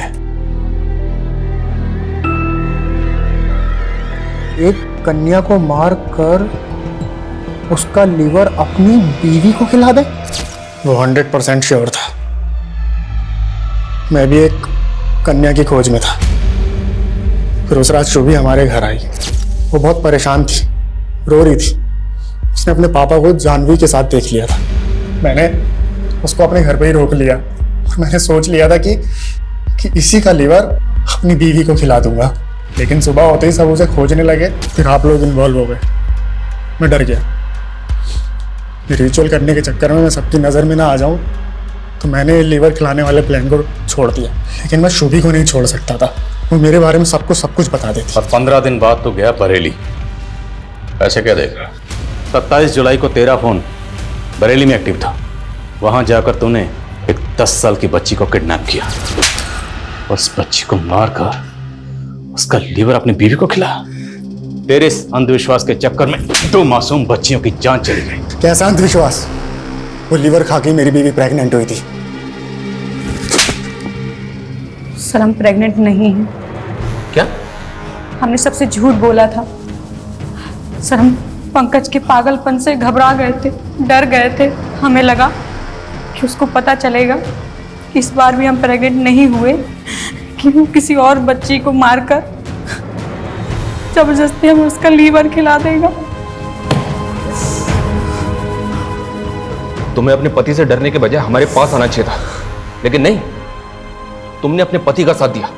एक कन्या को मार कर उसका लीवर अपनी बीवी को खिला दे? वो 100% श्योर था। मैं भी एक कन्या की खोज में था। फिर उस रात शुभी हमारे घर आई। वो बहुत परेशान थी, रो रही थी। उसने अपने पापा को जानवी के साथ देख लिया था। मैंने उसको अपने घर पे ही रोक लिया और मैंने सोच लिया था कि इसी का लीवर अपनी बीवी को खिला दूंगा। लेकिन सुबह होते ही सब उसे खोजने लगे, फिर आप लोग इन्वॉल्व हो गए। मैं डर गया। रिचुअल करने के चक्कर में मैं सबकी नज़र में ना आ जाऊं, तो मैंने लीवर खिलाने वाले प्लान को छोड़ दिया। लेकिन मैं शुभी को नहीं छोड़ सकता था। वो मेरे बारे में सब कुछ बता देती। और 15 दिन बाद तो गया बरेली। ऐसे क्या देख रहा? 27 जुलाई को तेरा फोन बरेली में एक्टिव था। वहां जाकर तूने एक 10 साल की बच्ची को किडनैप किया और उस बच्ची को मारकर उसका लीवर अपनी बीवी को खिलाया। तेरे इस अंधविश्वास के चक्कर में 2 मासूम बच्चियों की जान चली गई। कैसा अंधविश्वास? वो लीवर खा के मेरी बीवी प्रेग्नेंट हुई थी। सर, हम प्रेग्नेंट नहीं हैं। क्या? हमने सबसे झूठ बोला था सर। हम पंकज के पागलपन से घबरा गए थे, डर गए थे। हमें लगा कि उसको पता चलेगा इस बार भी हम प्रेग्नेंट नहीं हुए, कि वो किसी और बच्ची को मारकर जबरदस्ती हमें उसका लीवर खिला देगा। तुम्हें अपने पति से डरने के बजाय हमारे पास आना चाहिए था, लेकिन नहीं, तुमने अपने पति का साथ दिया।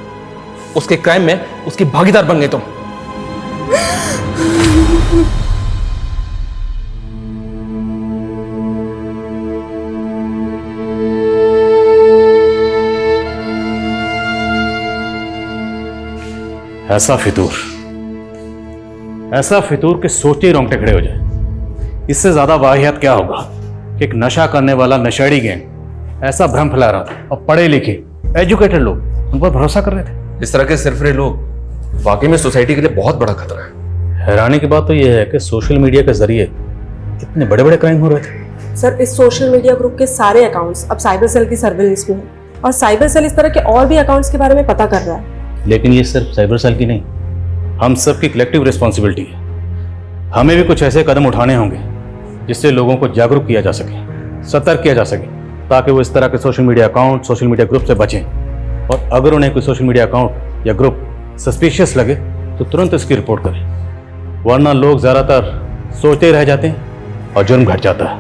उसके क्राइम में उसकी भागीदार बन गए तुम। ऐसा फितूर के सोचते ही रोंगटे खड़े हो जाए। इससे ज्यादा वाहियात क्या होगा कि एक नशा करने वाला नशेड़ी गैंग ऐसा भ्रम फैला रहा था और पढ़े लिखे एजुकेटेड लोग उन पर भरोसा कर रहे थे। इस तरह के सिरफरे लोग वाकई में सोसाइटी के लिए बहुत बड़ा खतरा है। हैरानी की बात तो यह है कि सोशल मीडिया के जरिए इतने बड़े बड़े क्राइम हो रहे थे। सर, इस सोशल मीडिया ग्रुप के सारे अकाउंट्स अब साइबर सेल की सर्विलेंस में हैं और साइबर सेल इस तरह के और भी अकाउंट्स के बारे में पता कर रहा है। लेकिन ये सिर्फ साइबर सेल की नहीं, हम सब की कलेक्टिव रिस्पॉन्सिबिलिटी है। हमें भी कुछ ऐसे कदम उठाने होंगे जिससे लोगों को जागरूक किया जा सके, सतर्क किया जा सके, ताकि वो इस तरह के social media account, social media group से बचें। और अगर उन्हें कोई सोशल मीडिया अकाउंट या ग्रुप सस्पिशियस लगे तो तुरंत इसकी रिपोर्ट करें, वरना लोग ज़्यादातर सोचते रह जाते हैं और जुर्म घट जाता है।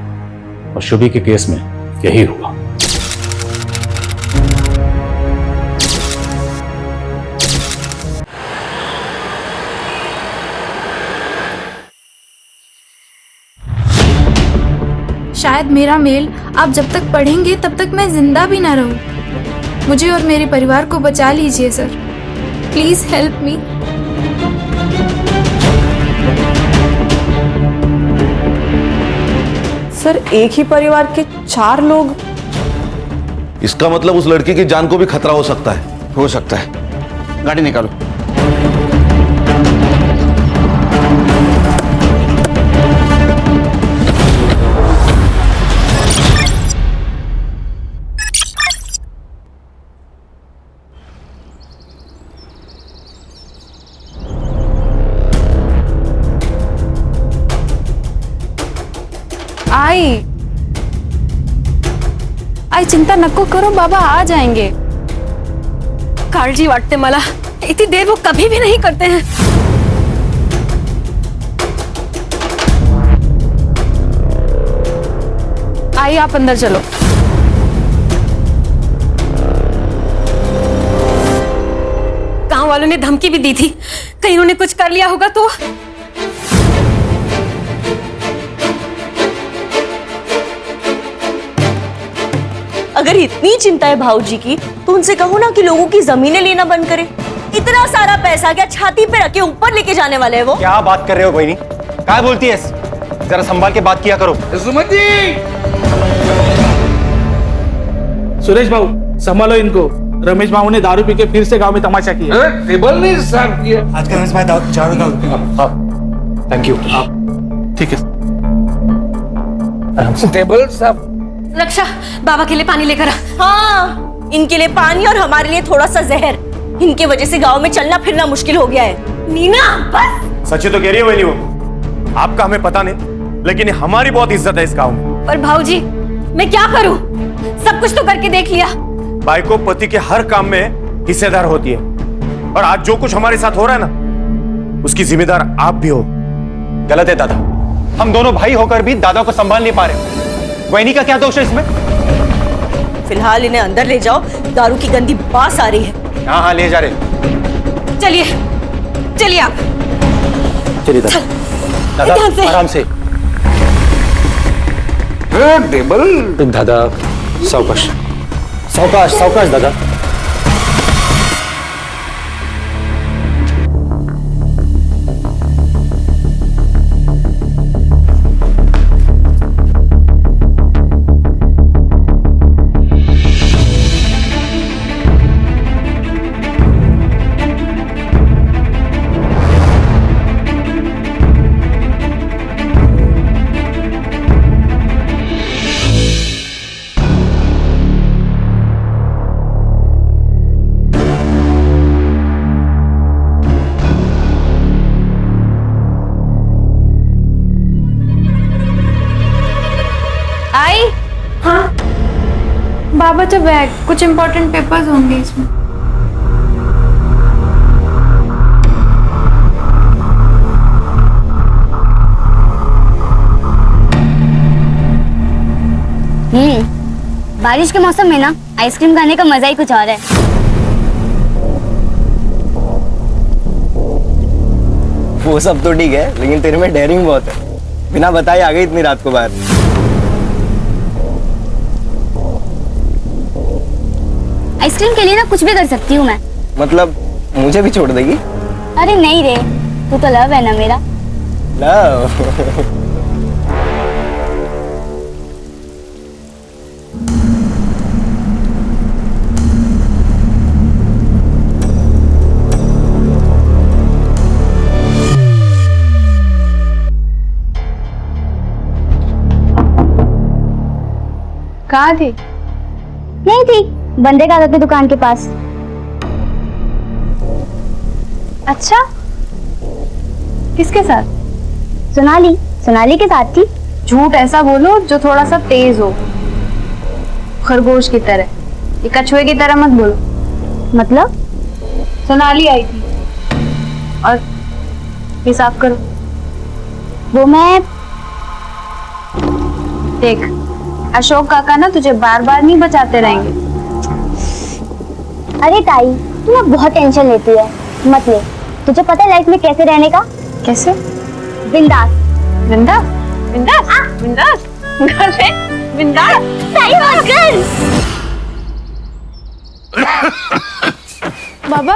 और शुभी के केस में यही हुआ। शायद मेरा मेल आप जब तक पढ़ेंगे तब तक मैं जिंदा भी ना रहूं। मुझे और मेरे परिवार को बचा लीजिए sir, please help me. Sir, एक ही परिवार के 4 लोग? इसका मतलब उस लड़की की जान को भी खतरा हो सकता है। हो सकता है। गाड़ी निकालो। आई चिंता नको करो, बाबा आ जाएंगे। काळजी वाटते मला, इतनी देर वो कभी भी नहीं करते हैं। आई आप अंदर चलो। गांव वालों ने धमकी भी दी थी, कहीं उन्होंने कुछ कर लिया होगा तो। अगर इतनी चिंता है भाऊजी की तो उनसे कहो ना कि लोगों की जमीनें लेना बंद करें। इतना सारा पैसा क्या छाती पे रखे ऊपर लेके जाने वाले हैं वो? क्या बात कर रहे हो बहनी? क्या बोलती है? जरा संभाल के बात किया करो। सुमन जी, सुरेश बाबू संभालो इनको। रमेश बाबू ने दारू पी के फिर से गांव में तमाशा किया। टेबल नहीं सर्व किया। आज का रमेश भाई चारों का थैंक यू। ठीक है टेबल सब। रक्षा, बाबा के लिए पानी लेकर आ। हाँ, इनके लिए पानी और हमारे लिए थोड़ा सा जहर। इनके वजह से गांव में चलना फिरना मुश्किल हो गया है। नीना बस। सच्ची तो कह रही है वही वो। आपका हमें पता नहीं, लेकिन हमारी बहुत इज्जत है इस गांव में। पर भाऊजी मैं क्या करूं? सब कुछ तो करके देख लिया। भाई को पति के हर काम में हिस्सेदार होती है, और आज जो कुछ हमारे साथ हो रहा है ना, उसकी जिम्मेदार आप भी हो। गलत है दादा, हम दोनों भाई होकर भी दादा को संभाल नहीं पा रहे। वैनी का क्या दोष है इसमें? फिलहाल इन्हें अंदर ले जाओ, दारू की गंदी बास आ रही है। हाँ हाँ ले जा रहे। चलिए चलिए आप। चलिए दादा, आराम से। टेबल दादा, सावकाश सावकाश सावकाश दादा। बाबा तो बैग, कुछ इम्पोर्टेंट पेपर्स होंगे इसमें। बारिश के मौसम में ना आइसक्रीम खाने का मजा ही कुछ और है। वो सब तो ठीक है, लेकिन तेरे में डेयरिंग बहुत है। बिना बताए आ गई इतनी रात को बाहर। आइसक्रीम के लिए ना कुछ भी कर सकती हूँ मैं। मतलब मुझे भी छोड़ देगी? अरे नहीं रे, तू तो लव है ना मेरा। लव? कहाँ थी? नहीं थी, बंदे का था दुकान के पास। अच्छा, किसके साथ? सोनाली के साथ थी। झूठ ऐसा बोलो जो थोड़ा सा तेज हो, खरगोश की तरह। ये कछुए की तरह मत बोलो। मतलब? सोनाली आई थी। और ये साफ करो। वो मैं देख, अशोक काका ना तुझे बार बार नहीं बचाते रहेंगे। अरे ताई, तू ना बहुत टेंशन लेती है। मत ले। तुझे पता है लाइफ में कैसे रहने का? कैसे? बिंदास। बिंदास? बिंदास? बिंदास? बिंदास? ताई मत कर। बाबा,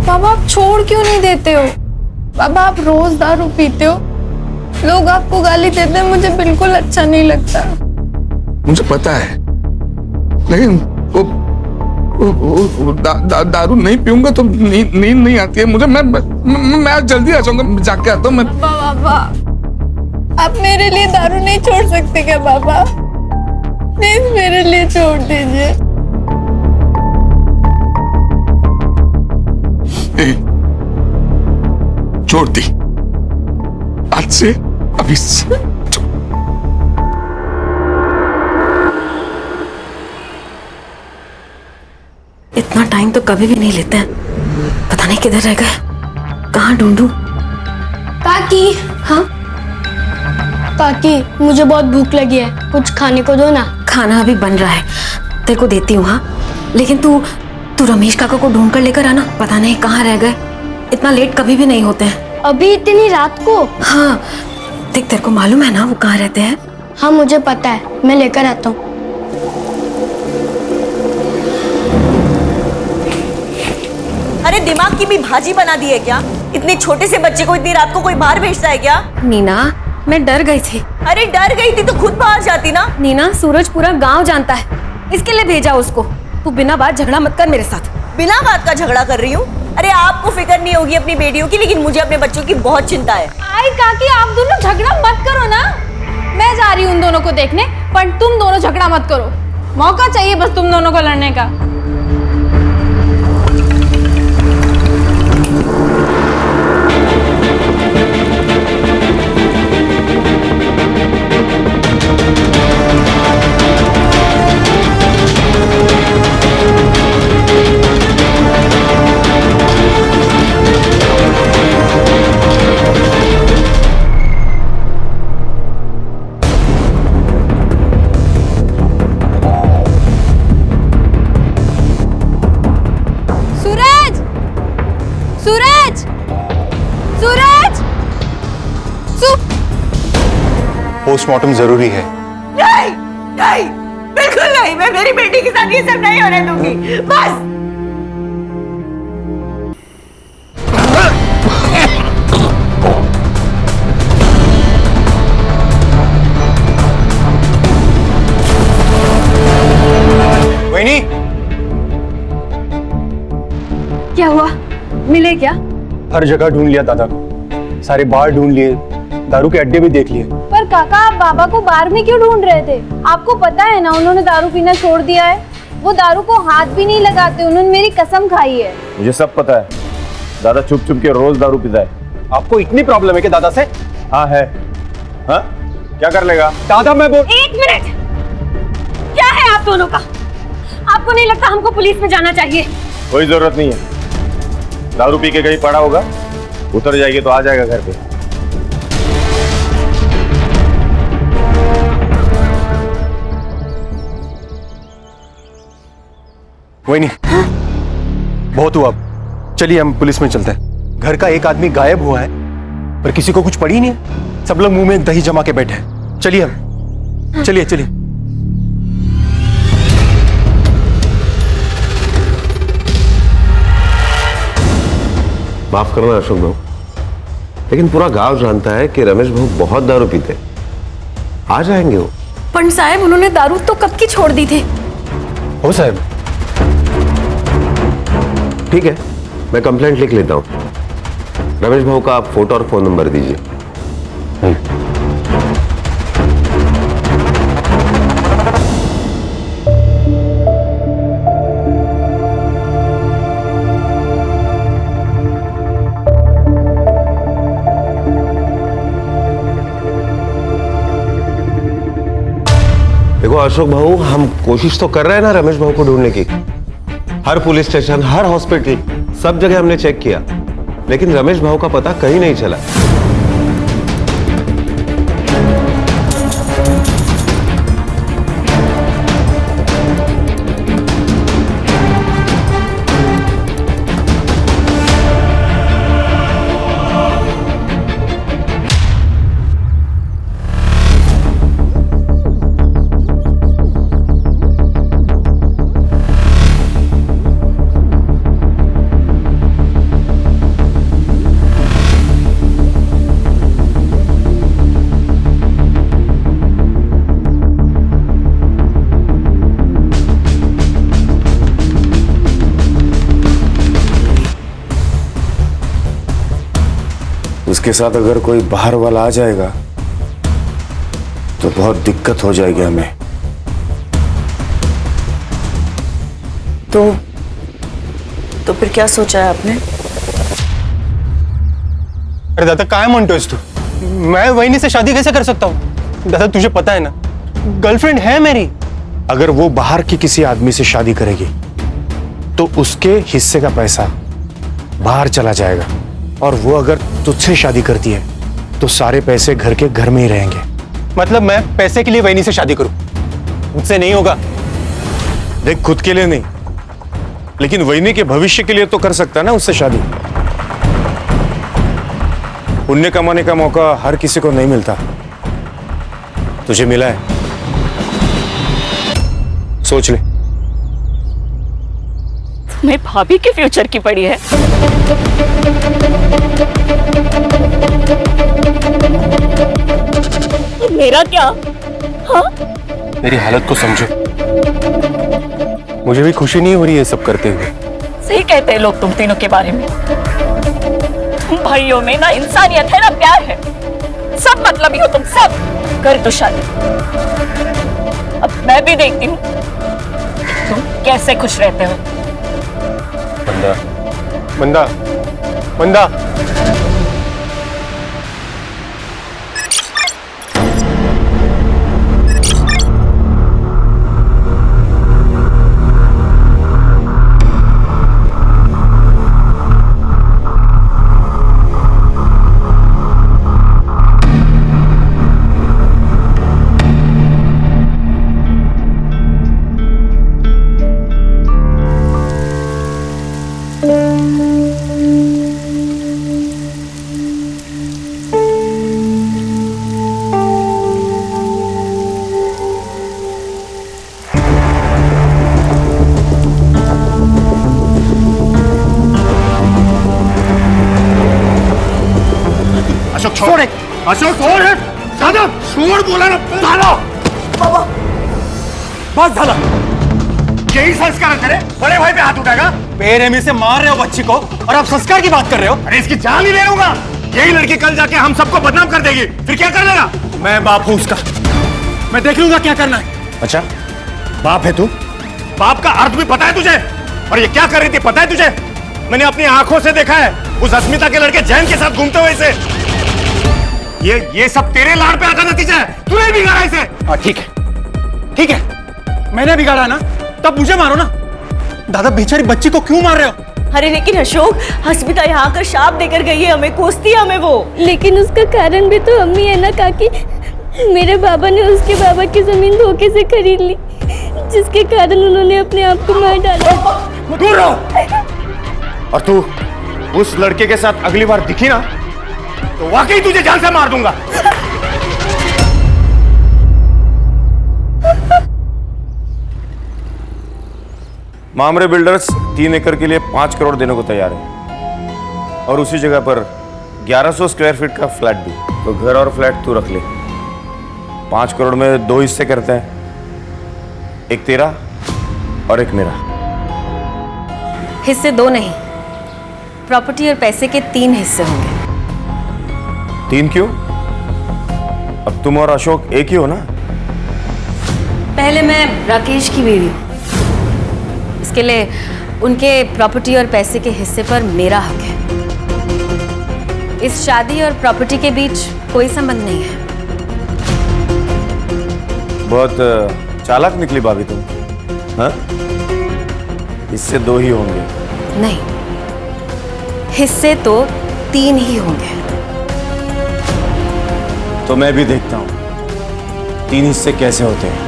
बाबा आप छोड़ क्यों नहीं देते हो? बाबा आप रोज दारू पीते हो, लोग आपको गाली देते हैं, मुझे बिल्कुल अच्छा नहीं लगता। मुझे पता है, लेकिन वो दारू नहीं पीऊंगा तो नींद नहीं आती है मुझे। मैं आज जल्दी आ जाऊंगा, जाके आता हूँ मैं। बाबा आप मेरे लिए दारू नहीं छोड़ सकते क्या बाबा? प्लीज मेरे लिए छोड़ दीजिए। छोड़ दी, आज से अभी से। इतना टाइम तो कभी भी नहीं लेते हैं। पता नहीं किधर रह गए, कहाँ ढूंढूं? काकी। हाँ काकी, मुझे बहुत भूख लगी है, कुछ खाने को दो ना। खाना अभी बन रहा है, तेरे को देती हूँ। हाँ, लेकिन तू रमेश काका को ढूंढ कर लेकर आना। पता नहीं कहाँ रह गए, इतना लेट कभी भी नहीं होते हैं। अभी इतनी रात को? हाँ, देख तेरे को मालूम है ना वो कहाँ रहते हैं? हाँ मुझे पता है, मैं लेकर आता हूँ। अरे दिमाग की भी भाजी बना दी है क्या? इतने छोटे से बच्चे को इतनी रात को कोई बाहर भेजता है क्या? नीना, मैं डर गई थी। अरे डर गई थी तो खुद बाहर जाती ना। नीना, सूरज पूरा गांव जानता है, इसके लिए भेजा उसको। तू बिना बात झगड़ा मत कर मेरे साथ। बिना बात का झगड़ा कर रही हूँ? अरे आपको फिक्र नहीं होगी अपनी बेटियों की, लेकिन मुझे अपने बच्चों की बहुत चिंता है। आई काकी, आप दोनों झगड़ा मत करो ना। मैं जा रही हूँ उन दोनों को देखने, पर तुम दोनों झगड़ा मत करो। मौका चाहिए बस तुम दोनों को लड़ने का। पोस्टमार्टम जरूरी है। नहीं नहीं, बिल्कुल नहीं। मैं मेरी बेटी के साथ ये सब नहीं होने दूंगी। बस वहीनी, क्या हुआ? मिले क्या? हर जगह ढूंढ लिया दादा को, सारे बार ढूंढ लिए, दारू के अड्डे भी देख लिए। पर काका, आप बाबा को बार में क्यों ढूंढ रहे थे? आपको पता है ना उन्होंने दारू पीना छोड़ दिया है। वो दारू को हाथ भी नहीं लगाते, उन्होंने मेरी कसम खाई है। मुझे सब पता है, दादा छुप छुप के रोज दारू पीता है। आपको इतनी प्रॉब्लम है कि दादा से? हाँ है। हाँ, क्या कर लेगा? दादा मैं बोल। एक मिनट, क्या है आप दोनों का? आपको नहीं लगता हमको पुलिस में जाना चाहिए? कोई जरूरत नहीं है, दारू पी के कहीं पड़ा होगा, उतर जाएगी तो आ जाएगा घर पे। वही नहीं, बहुत हुआ, अब चलिए हम पुलिस में चलते हैं। घर का एक आदमी गायब हुआ है पर किसी को कुछ पड़ी ही नहीं है। सब लोग मुंह में दही जमा के बैठे हैं। चलिए हम, चलिए चलिए। माफ करना अशोक भाऊ, लेकिन पूरा गांव जानता है कि रमेश भाऊ बहुत दारू पीते। आ जाएंगे वो। पंडित साहब, उन्होंने दारू तो कब की छोड़ दी थी। हो साहब, ठीक है, मैं कंप्लेंट लिख लेता हूँ। रमेश भाऊ का आप फोटो और फोन नंबर दीजिए। देखो अशोक भाऊ, हम कोशिश तो कर रहे हैं ना रमेश भाऊ को ढूंढने की। हर पुलिस स्टेशन, हर हॉस्पिटल, सब जगह हमने चेक किया, लेकिन रमेश भाऊ का पता कहीं नहीं चला। उसके साथ अगर कोई बाहर वाला आ जाएगा तो बहुत दिक्कत हो जाएगी हमें। तो फिर क्या सोचा है आपने? अरे दादा, काय म्हणतोयस तू? मैं वहिनी से शादी कैसे कर सकता हूँ? दादा तुझे पता है ना, गर्लफ्रेंड है मेरी। अगर वो बाहर की किसी आदमी से शादी करेगी तो उसके हिस्से का पैसा बाहर चला जाएगा, और वो अगर तुझसे शादी करती है तो सारे पैसे घर के घर में ही रहेंगे। मतलब मैं पैसे के लिए वहिनी से शादी करूं? मुझसे नहीं होगा। देख, खुद के लिए नहीं, लेकिन वहिनी के भविष्य के लिए तो कर सकता ना उससे शादी। पुण्य कमाने का मौका हर किसी को नहीं मिलता, तुझे मिला है, सोच ले। तुम्हें भाभी के फ्यूचर की पड़ी है। मेरा क्या? हाँ? मेरी हालत को समझो, मुझे भी खुशी नहीं हो रही है सब करते हुए। सही कहते हैं लोग तुम तीनों के बारे में। तुम भाइयों में ना इंसानियत है ना प्यार है, सब मतलबी हो तुम सब। कर दो शादी, अब मैं भी देखती हूँ तुम कैसे खुश रहते हो। बंदा बंदा बंदा छोड़ अशोक, छोड़ दादा, छोड़ बोला ना दादा। बाबा, बस झाला। यही संस्कार है तेरे? बड़े भाई पे हाथ उठाएगा? बेरहमी से मार रहे हो बच्ची को और आप संस्कार की बात कर रहे हो? अरे इसकी जान ही ले लूंगा। यही लड़की कल जाके हम सबको बदनाम कर देगी, फिर क्या कर लेगा? मैं बाप हूं उसका, मैं देख लूंगा क्या करना है। अच्छा, बाप है तू? बाप का अर्थ भी पता है तुझे? और ये क्या कर रही थी पता है तुझे? मैंने अपनी आंखों से देखा है उस अस्मिता के लड़के जैन के साथ घूमते हुए इसे। ये सब तेरे लाड़ पे आकर नतीजा है। तूने बिगाड़ा इसे। ठीक है, ठीक है, मैंने बिगाड़ा ना, तब मुझे मारो ना। दादा, बेचारी बच्ची को क्यों मार रहे हो? अरे लेकिन अशोक, अस्मिता यहाँ आकर शाप देकर गई है हमें, कोसती है हमें वो। लेकिन उसका कारण भी तो अम्मी है ना काकी। मेरे बाबा ने उसके बाबा की जमीन धोखे से खरीद ली, जिसके कारण उन्होंने अपने आप को मार डाला। दूर रहो। और तू उस लड़के के साथ अगली बार दिखी ना तो वाकई तुझे जान से मार दूंगा। मामरे बिल्डर्स 3 एकड़ के लिए 5 करोड़ देने को तैयार है और उसी जगह पर 1100 स्क्वायर फीट का फ्लैट भी। तो घर और फ्लैट तू रख ले। 5 करोड़ में 2 हिस्से करते हैं, एक तेरा और एक मेरा। हिस्से 2 नहीं, प्रॉपर्टी और पैसे के 3 हिस्से होंगे। 3 क्यों? अब तुम और अशोक एक ही हो ना? पहले मैं राकेश की बीवी हूँ, इसके लिए उनके प्रॉपर्टी और पैसे के हिस्से पर मेरा हक है। इस शादी और प्रॉपर्टी के बीच कोई संबंध नहीं है। बहुत चालाक निकली भाभी तुम, हाँ? हिस्से 2 ही होंगे। नहीं, हिस्से तो 3 ही होंगे। तो मैं भी देखता हूं 3 हिस्से कैसे होते हैं।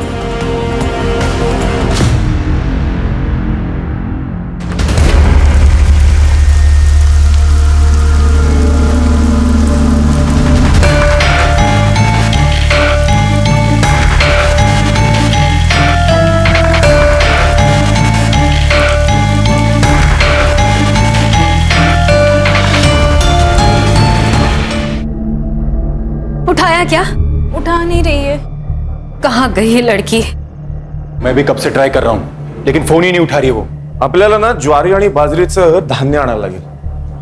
उठाया क्या? उठा नहीं रही है। कहाँ गई है लड़की? मैं भी कब से ट्राय कर रहा हूं लेकिन फोन ही नहीं उठा रही वो। आपल्याला ना ज्वारी आणि बाजरीचं धान्य आणायला लागेल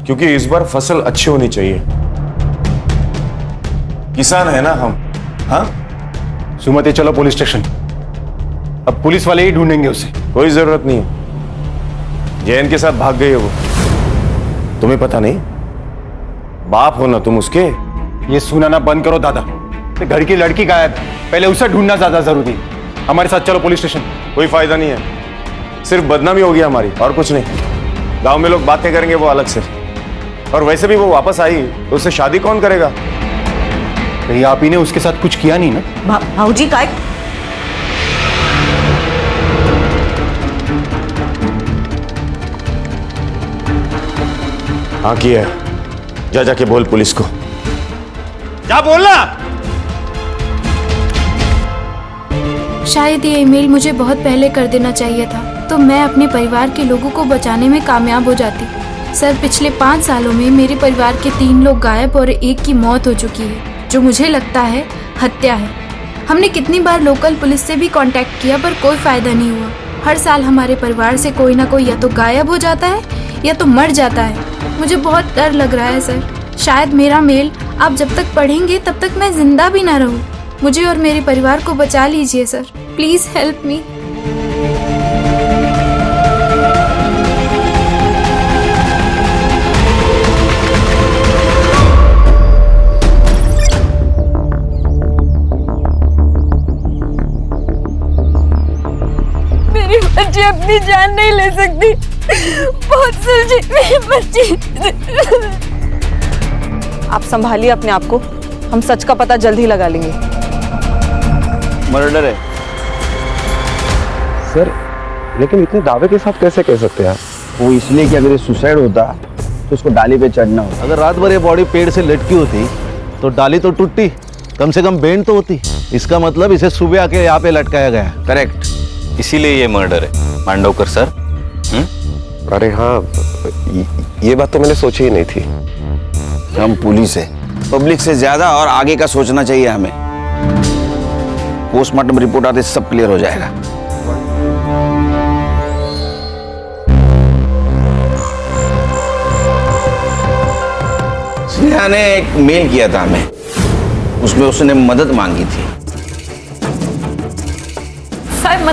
क्योंकि इस बार फसल अच्छी होनी चाहिए। किसान है ना हम, हाँ? सुमति चलो पुलिस स्टेशन, अब पुलिस वाले ही ढूंढेंगे उसे। कोई जरूरत नहीं है, जैन के साथ भाग गई है वो। तुम्हें पता नहीं? बाप हो ना तुम उसके। ये सुनाना बंद करो दादा, तो घर की लड़की गायब है, पहले उसे ढूंढना ज्यादा जरूरी है। हमारे साथ चलो पुलिस स्टेशन। कोई फायदा नहीं है, सिर्फ बदनामी होगी हमारी और कुछ नहीं। गांव में लोग बातें करेंगे वो अलग से, और वैसे भी वो वापस आई तो उससे शादी कौन करेगा? कहीं आप ही ने उसके साथ कुछ किया नहीं ना? भाऊजी काय? हाँ किया, जा जाके बोल पुलिस को, जा बोलना। शायद ये ईमेल मुझे बहुत पहले कर देना चाहिए था, तो मैं अपने परिवार के लोगों को बचाने में कामयाब हो जाती। सर, पिछले 5 सालों में मेरे परिवार के 3 लोग गायब और 1 की मौत हो चुकी है, जो मुझे लगता है हत्या है। हमने कितनी बार लोकल पुलिस से भी कांटेक्ट किया पर कोई फायदा नहीं हुआ। हर साल हमारे परिवार से कोई ना कोई या तो गायब हो जाता है या तो मर जाता है। मुझे बहुत डर लग रहा है सर, शायद मेरा मेल आप जब तक पढ़ेंगे तब तक मैं जिंदा भी ना रहूं। मुझे और मेरे परिवार को बचा लीजिए सर, प्लीज हेल्प मी। मेरी बच्ची अपनी जान नहीं ले सकती, बहुत सुलझी मेरी बच्ची। आप संभालिए अपने आप को, हम सच का पता जल्द ही लगा लेंगे। मर्डर है सर, लेकिन इतने दावे के साथ कैसे कह सकते हैं आप? वो इसलिए कि अगर ये सुसाइड होता तो उसको डाली पे चढ़ना होता। अगर रात भर ये बॉडी पेड़ से लटकी होती तो डाली तो टूटती, कम से कम बेंड तो होती। इसका मतलब इसे सुबह आके यहाँ पे लटकाया गया। करेक्ट, इसीलिए ये मर्डर है मांडवकर सर। अरे हाँ, ये बात तो मैंने सोची ही नहीं थी। हम पुलिस है, पब्लिक से ज्यादा और आगे का सोचना चाहिए हमें। पोस्टमार्टम रिपोर्ट आते सब क्लियर हो जाएगा। स्नेहा ने एक मेल किया था हमें, उसमें उसने मदद मांगी थी। सर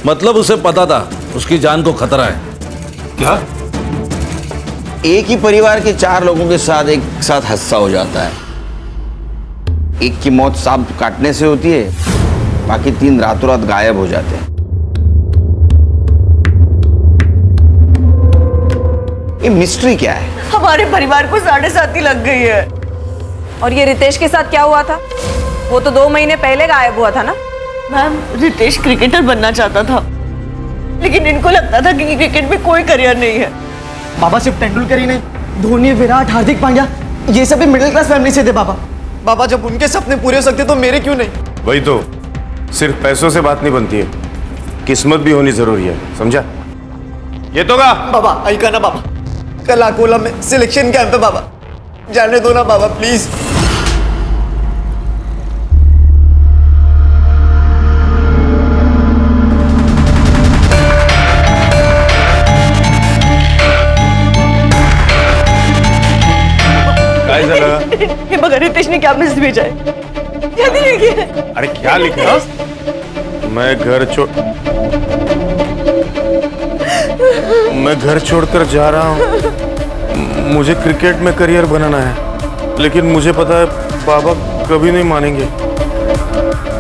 मतलब उसे पता था उसकी जान को खतरा है। क्या? एक ही परिवार के 4 लोगों के साथ एक साथ हादसा हो जाता है। एक की मौत सांप काटने से होती है, बाकी 3 रातों रात गायब हो जाते हैं। ये मिस्ट्री क्या है? हमारे परिवार को 7.5 लग गई है। और ये रितेश के साथ क्या हुआ था? वो तो 2 महीने पहले गायब हुआ था ना? मैम, रितेश क्रिकेटर बनना चाहता था, लेकिन इनको लगता था कि क्रिकेट में कोई करियर नहीं है, बाबा सिर्फ तेंदुलकर ही नहीं, धोनी, विराट, हार्दिक पांड्या ये सब भी मिडिल क्लास फैमिली से थे बाबा। बाबा जब उनके सपने पूरे हो सकते तो मेरे क्यों नहीं? वही तो, सिर्फ पैसों से बात नहीं बनती है, किस्मत भी होनी जरूरी है, समझा? ये तो का बाबा ऐका ना बाबा, कल अकोला में सिलेक्शन कैंप है बाबा, जाने दो ना बाबा प्लीज। काय झालं? हे बघा रितेश ने क्या मैसेज भेजा है, जल्दी लिखिए। अरे क्या लिखा? मैं घर छोड़कर जा रहा हूँ, मुझे क्रिकेट में करियर बनाना है, लेकिन मुझे पता है बाबा कभी नहीं मानेंगे।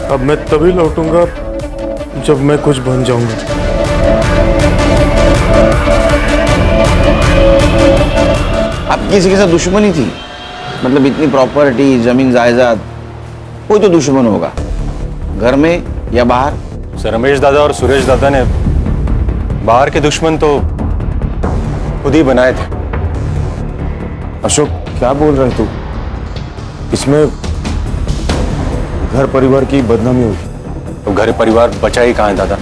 अब मैं तभी लौटूंगा जब मैं कुछ बन जाऊंगा। अब किसी के साथ दुश्मनी थी, मतलब इतनी प्रॉपर्टी, जमीन जायदाद, कोई तो दुश्मन होगा, घर में या बाहर। सर रमेश दादा और सुरेश दादा ने बाहर के दुश्मन तो खुद ही बनाए थे। अशोक क्या बोल रहे तू? इसमें घर परिवार की बदनामी हुई। तो घर परिवार बचा ही कहाँ है दादा?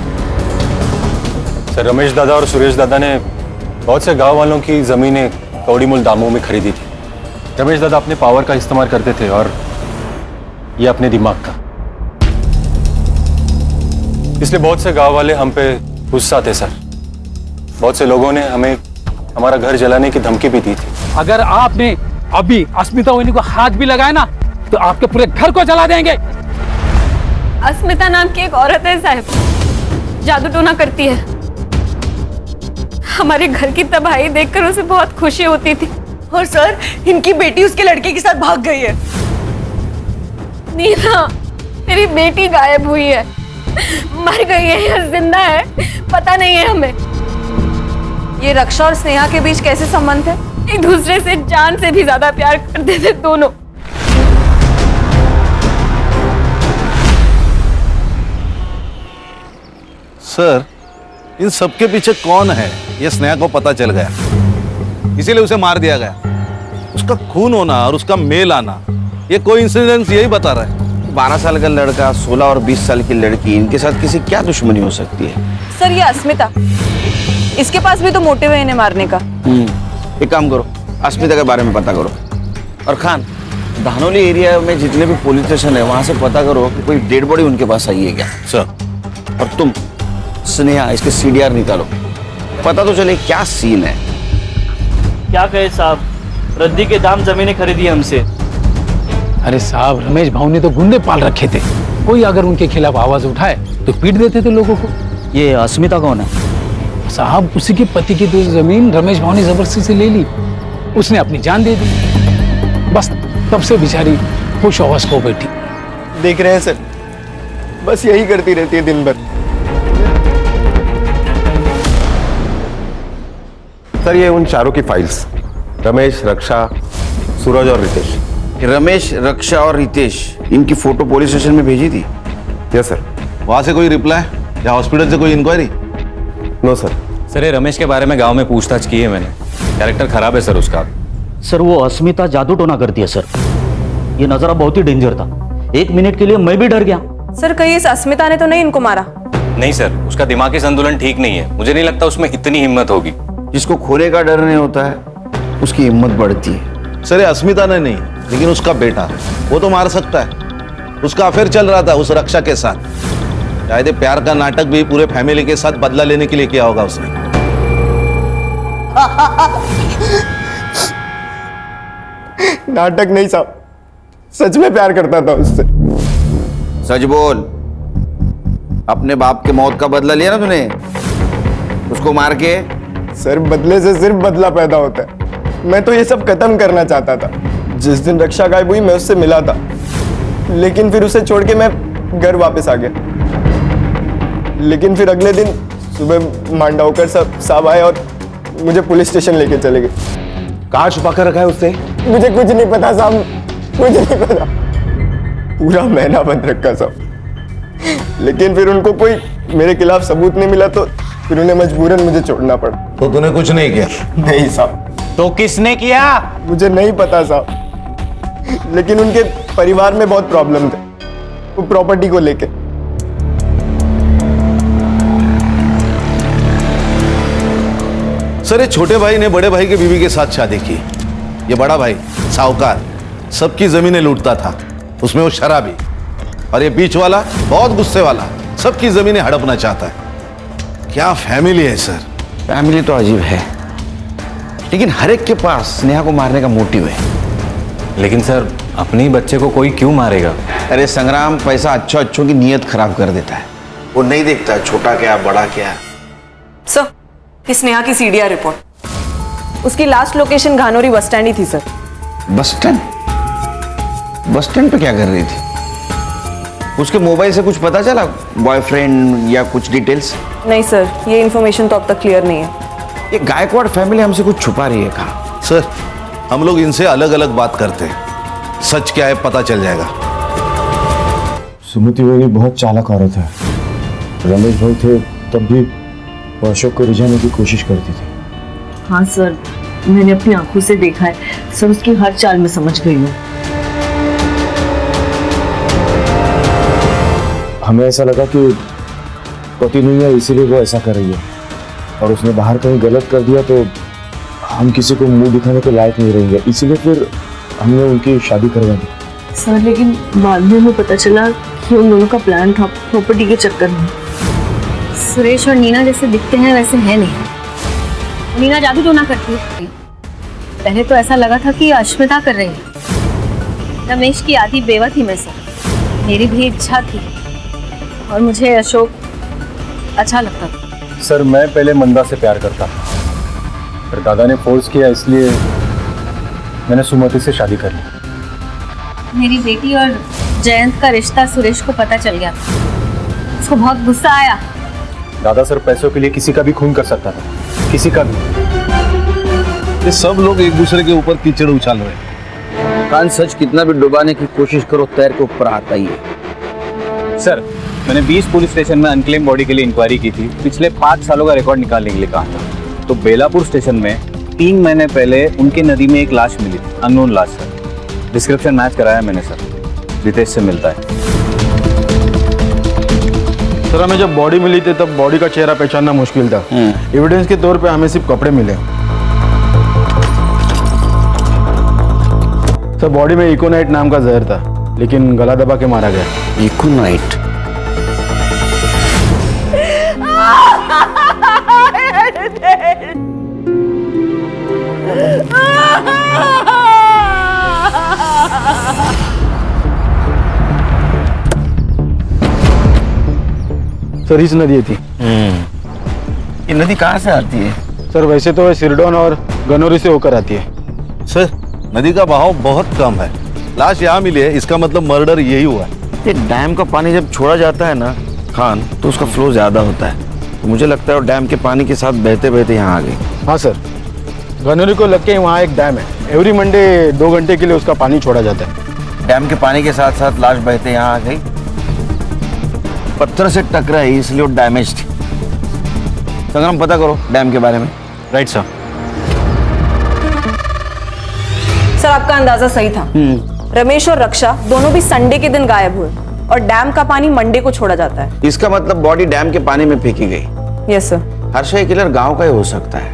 सर रमेश दादा और सुरेश दादा ने बहुत से गांव वालों की जमीनें कौड़ी मूल दामों में खरीदी थी। रमेश दादा अपने पावर का इस्तेमाल करते थे और ये अपने दिमाग का, इसलिए बहुत से गांव वाले हम पे गुस्सा थे सर। बहुत से लोगों ने हमें हमारा घर जलाने की धमकी भी दी थी। अगर आपने अभी अस्मिता वहिनी को हाथ भी लगाया ना तो आपके पूरे घर को जला देंगे। अस्मिता नाम की एक औरत है साहब, जादू टोना करती है। हमारे घर की तबाही देखकर उसे बहुत खुशी होती थी। और सर इनकी बेटी उसके लड़के के साथ भाग गई है। नीना, मेरी बेटी गायब हुई है, मर गई है या जिंदा है पता नहीं है हमें। ये रक्षा और स्नेहा के बीच कैसे संबंध है? एक दूसरे से जान से भी ज्यादा प्यार करते थे दोनों। सर इन सबके पीछे कौन है ये स्नेहा को पता चल गया, इसीलिए उसे मार दिया गया। उसका खून होना और उसका मेल आना ये कोइंसिडेंस यही बता रहा है। 12 साल का लड़का, 16 और 20 साल की लड़की, इनके साथ किसी क्या दुश्मनी हो सकती है? सर ये अस्मिता, इसके पास भी तो मोटिव है इन्हें मारने का। एक काम करो, अस्मिता के बारे में पता करो। और खान, धानोली एरिया में जितने भी पुलिस स्टेशन है वहां से पता करो कि कोई डेड बॉडी उनके पास आई है क्या। सर। और तुम स्नेहा इसके CDR निकालो, पता तो चले क्या सीन है। क्या कहे साहब, रद्दी के दाम जमीनें खरीदी हमसे। अरे साहब रमेश भाऊ ने तो गुंडे पाल रखे थे, कोई अगर उनके खिलाफ आवाज उठाए तो पीट देते थे लोगों को। ये अस्मिता कौन है? साहब उसी के पति की तो जमीन रमेश भाऊ ने जबरदस्ती से ले ली, उसने अपनी जान दे दी, बस तब से बेचारी खुश हवस हो बैठी। देख रहे हैं सर, बस यही करती रहती है दिन भर। सर ये उन चारों की फाइल्स, रमेश, रक्षा, सूरज और रितेश। रमेश, रक्षा और रितेश, इनकी फोटो पुलिस स्टेशन में भेजी थी? Yes sir. वहां से कोई रिप्लाई या हॉस्पिटल से कोई इंक्वायरी? No sir. सर ये रमेश के बारे में गांव में पूछताछ की है मैंने, कैरेक्टर खराब है सर उसका। सर वो अस्मिता जादू टोना करती है सर, ये नजारा बहुत ही डेंजर था, 1 मिनट के लिए मैं भी डर गया। सर कहीं इस अस्मिता ने तो नहीं इनको मारा? नहीं सर, उसका दिमागी संतुलन ठीक नहीं है, मुझे नहीं लगता उसमें इतनी हिम्मत होगी। जिसको खोने का डर नहीं होता है उसकी हिम्मत बढ़ती है। सर ये अस्मिता ने नहीं, लेकिन उसका बेटा, वो तो मार सकता है। उसका अफेयर चल रहा था उस रक्षा के साथ, शायद प्यार का नाटक भी पूरे फैमिली के साथ बदला लेने के लिए किया होगा उसने। नाटक नहीं साहब, सच में प्यार करता था उससे। सच बोल, अपने बाप के मौत का बदला लिया ना तूने उसको मार के? सर बदले से सिर्फ बदला पैदा होता है, मैं तो ये सब खत्म करना चाहता था। जिस दिन रक्षा गायब हुई मैं उससे मिला था, लेकिन फिर उसे छोड़ के मैं घर वापस आ गया। लेकिन फिर अगले दिन सुबह मांडवकर साहब आए और मुझे पुलिस स्टेशन लेके चले गए। कहाँ छुपा कर रखा है उसने? मुझे कुछ नहीं पता साहब, कुछ नहीं पता, पूरा महीना बंद रखा साहब। लेकिन फिर उनको कोई मेरे खिलाफ सबूत नहीं मिला तो फिर उन्हें मजबूरन मुझे छोड़ना पड़ा। तो तूने कुछ नहीं किया? नहीं साहब। तो किसने किया? मुझे नहीं पता साहब, लेकिन उनके परिवार में बहुत प्रॉब्लम थे, वो प्रॉपर्टी को लेके। सर, ये छोटे भाई ने बड़े भाई के बीवी के साथ शादी की। ये बड़ा भाई साहूकार सबकी जमीनें लूटता था, उसमें वो शराबी। और ये बीच वाला बहुत गुस्से वाला, सबकी जमीनें हड़पना चाहता है। क्या फैमिली है सर। फैमिली तो अजीब है, लेकिन हर एक के पास स्नेहा को मारने का मोटिव है। लेकिन सर, अपने ही बच्चे को कोई क्यों मारेगा? अरे संग्राम, पैसा अच्छों की नीयत खराब कर देता है। वो नहीं देखता छोटा क्या बड़ा क्या। सर, ये स्नेहा की सीडीआर रिपोर्ट, उसकी लास्ट लोकेशन घानोरी बस स्टैंड ही थी sir. Bus stand? Bus stand पे क्या कर रही थी? उसके मोबाइल से कुछ पता चला, बॉयफ्रेंड या कुछ डिटेल्स? नहीं सर, ये इन्फॉर्मेशन तो अब तक क्लियर नहीं है। ये गायकवाड़ फैमिली हमसे कुछ छुपा रही है कहाँ? सर, हम लोग इनसे अलग अलग बात करते हैं, सच क्या है पता चल जाएगा। सुमति मेरी बहुत चालाक औरत है। रमेश भाई थे तब भी वो अशोक को रिझाने की कोशिश करती थी। हाँ सर, मैंने अपनी आंखों से देखा है सर, उसकी हर चाल में समझ गई हूँ। हमें ऐसा लगा कि पति नहीं है इसीलिए वो ऐसा कर रही है, और उसने बाहर कहीं गलत कर दिया तो हम किसी को मुंह दिखाने के लायक नहीं रहेंगे, इसीलिए फिर हमने उनकी शादी करवा दी। सर, लेकिन बाद में हमें पता चला कि उन दोनों का प्लान था प्रॉपर्टी के चक्कर में। सुरेश और नीना जैसे दिखते हैं वैसे है नहीं। नीना जादू टोना करती है। पहले तो ऐसा लगा था कि अश्मिता कर रही है। रमेश की आधी बेवा थी मैं से, मेरी भी इच्छा थी और मुझे अशोक अच्छा लगता था। सर, मैं पहले मंदा से प्यार करता, पर दादा ने फोर्स किया, इसलिए मैंने सुमति से शादी कर ली। मेरी बेटी और जयंत का रिश्ता सुरेश को पता चल गया, उसको बहुत गुस्सा आया। दादा सर पैसों के लिए किसी का भी खून कर सकता था, किसी का भी। ये सब लोग एक दूसरे के ऊपर कीचड़ उछाल रहे हैं। कान सच कितना भी डुबाने की कोशिश करो, तैर के ऊपर आता ही है। सर, मैंने 20 पुलिस स्टेशन में अनक्लेम बॉडी के लिए इंक्वायरी की थी, पिछले 5 सालों का रिकॉर्ड निकालने के लिए कहा था। तो बेलापुर स्टेशन में 3 महीने पहले उनकी नदी में एक लाश मिली थी, अननोन लाश सर। डिस्क्रिप्शन मैच कराया मैंने सर, रितेश से मिलता है। सर, हमें जब बॉडी मिली थी तब बॉडी का चेहरा पहचानना मुश्किल था। एविडेंस के तौर पे हमें सिर्फ कपड़े मिले। सर, बॉडी में इकोनाइट नाम का जहर था, लेकिन गला दबा के मारा गया। इकोनाइट? सर, इस नदी थी। ये नदी कहाँ से आती है? सर, वैसे तो सिरडोन और गनौरी से होकर आती है। सर, नदी का बहाव बहुत कम है, लाश यहाँ मिली है, इसका मतलब मर्डर यही हुआ है। ये डैम का पानी जब छोड़ा जाता है ना खान, तो उसका फ्लो ज्यादा होता है, तो मुझे लगता है वो डैम के पानी के साथ बहते बहते यहाँ आ गई। हाँ सर, गनौरी को लग के वहाँ एक डैम है, एवरी मंडे 2 घंटे के लिए उसका पानी छोड़ा जाता है। डैम के पानी के साथ साथ लाश बहते यहाँ आ गई, पत्थर से टकराई इसलिए वो डैमेज थी। संग्राम, पता करो डैम के बारे में। Right sir. सर, आपका अंदाजा सही था। रमेश और रक्षा दोनों भी संडे के दिन गायब हुए और डैम का पानी मंडे को छोड़ा जाता है। इसका मतलब बॉडी डैम के पानी में फेंकी गई। Yes sir. हर्षा किलर गांव का ही हो सकता है,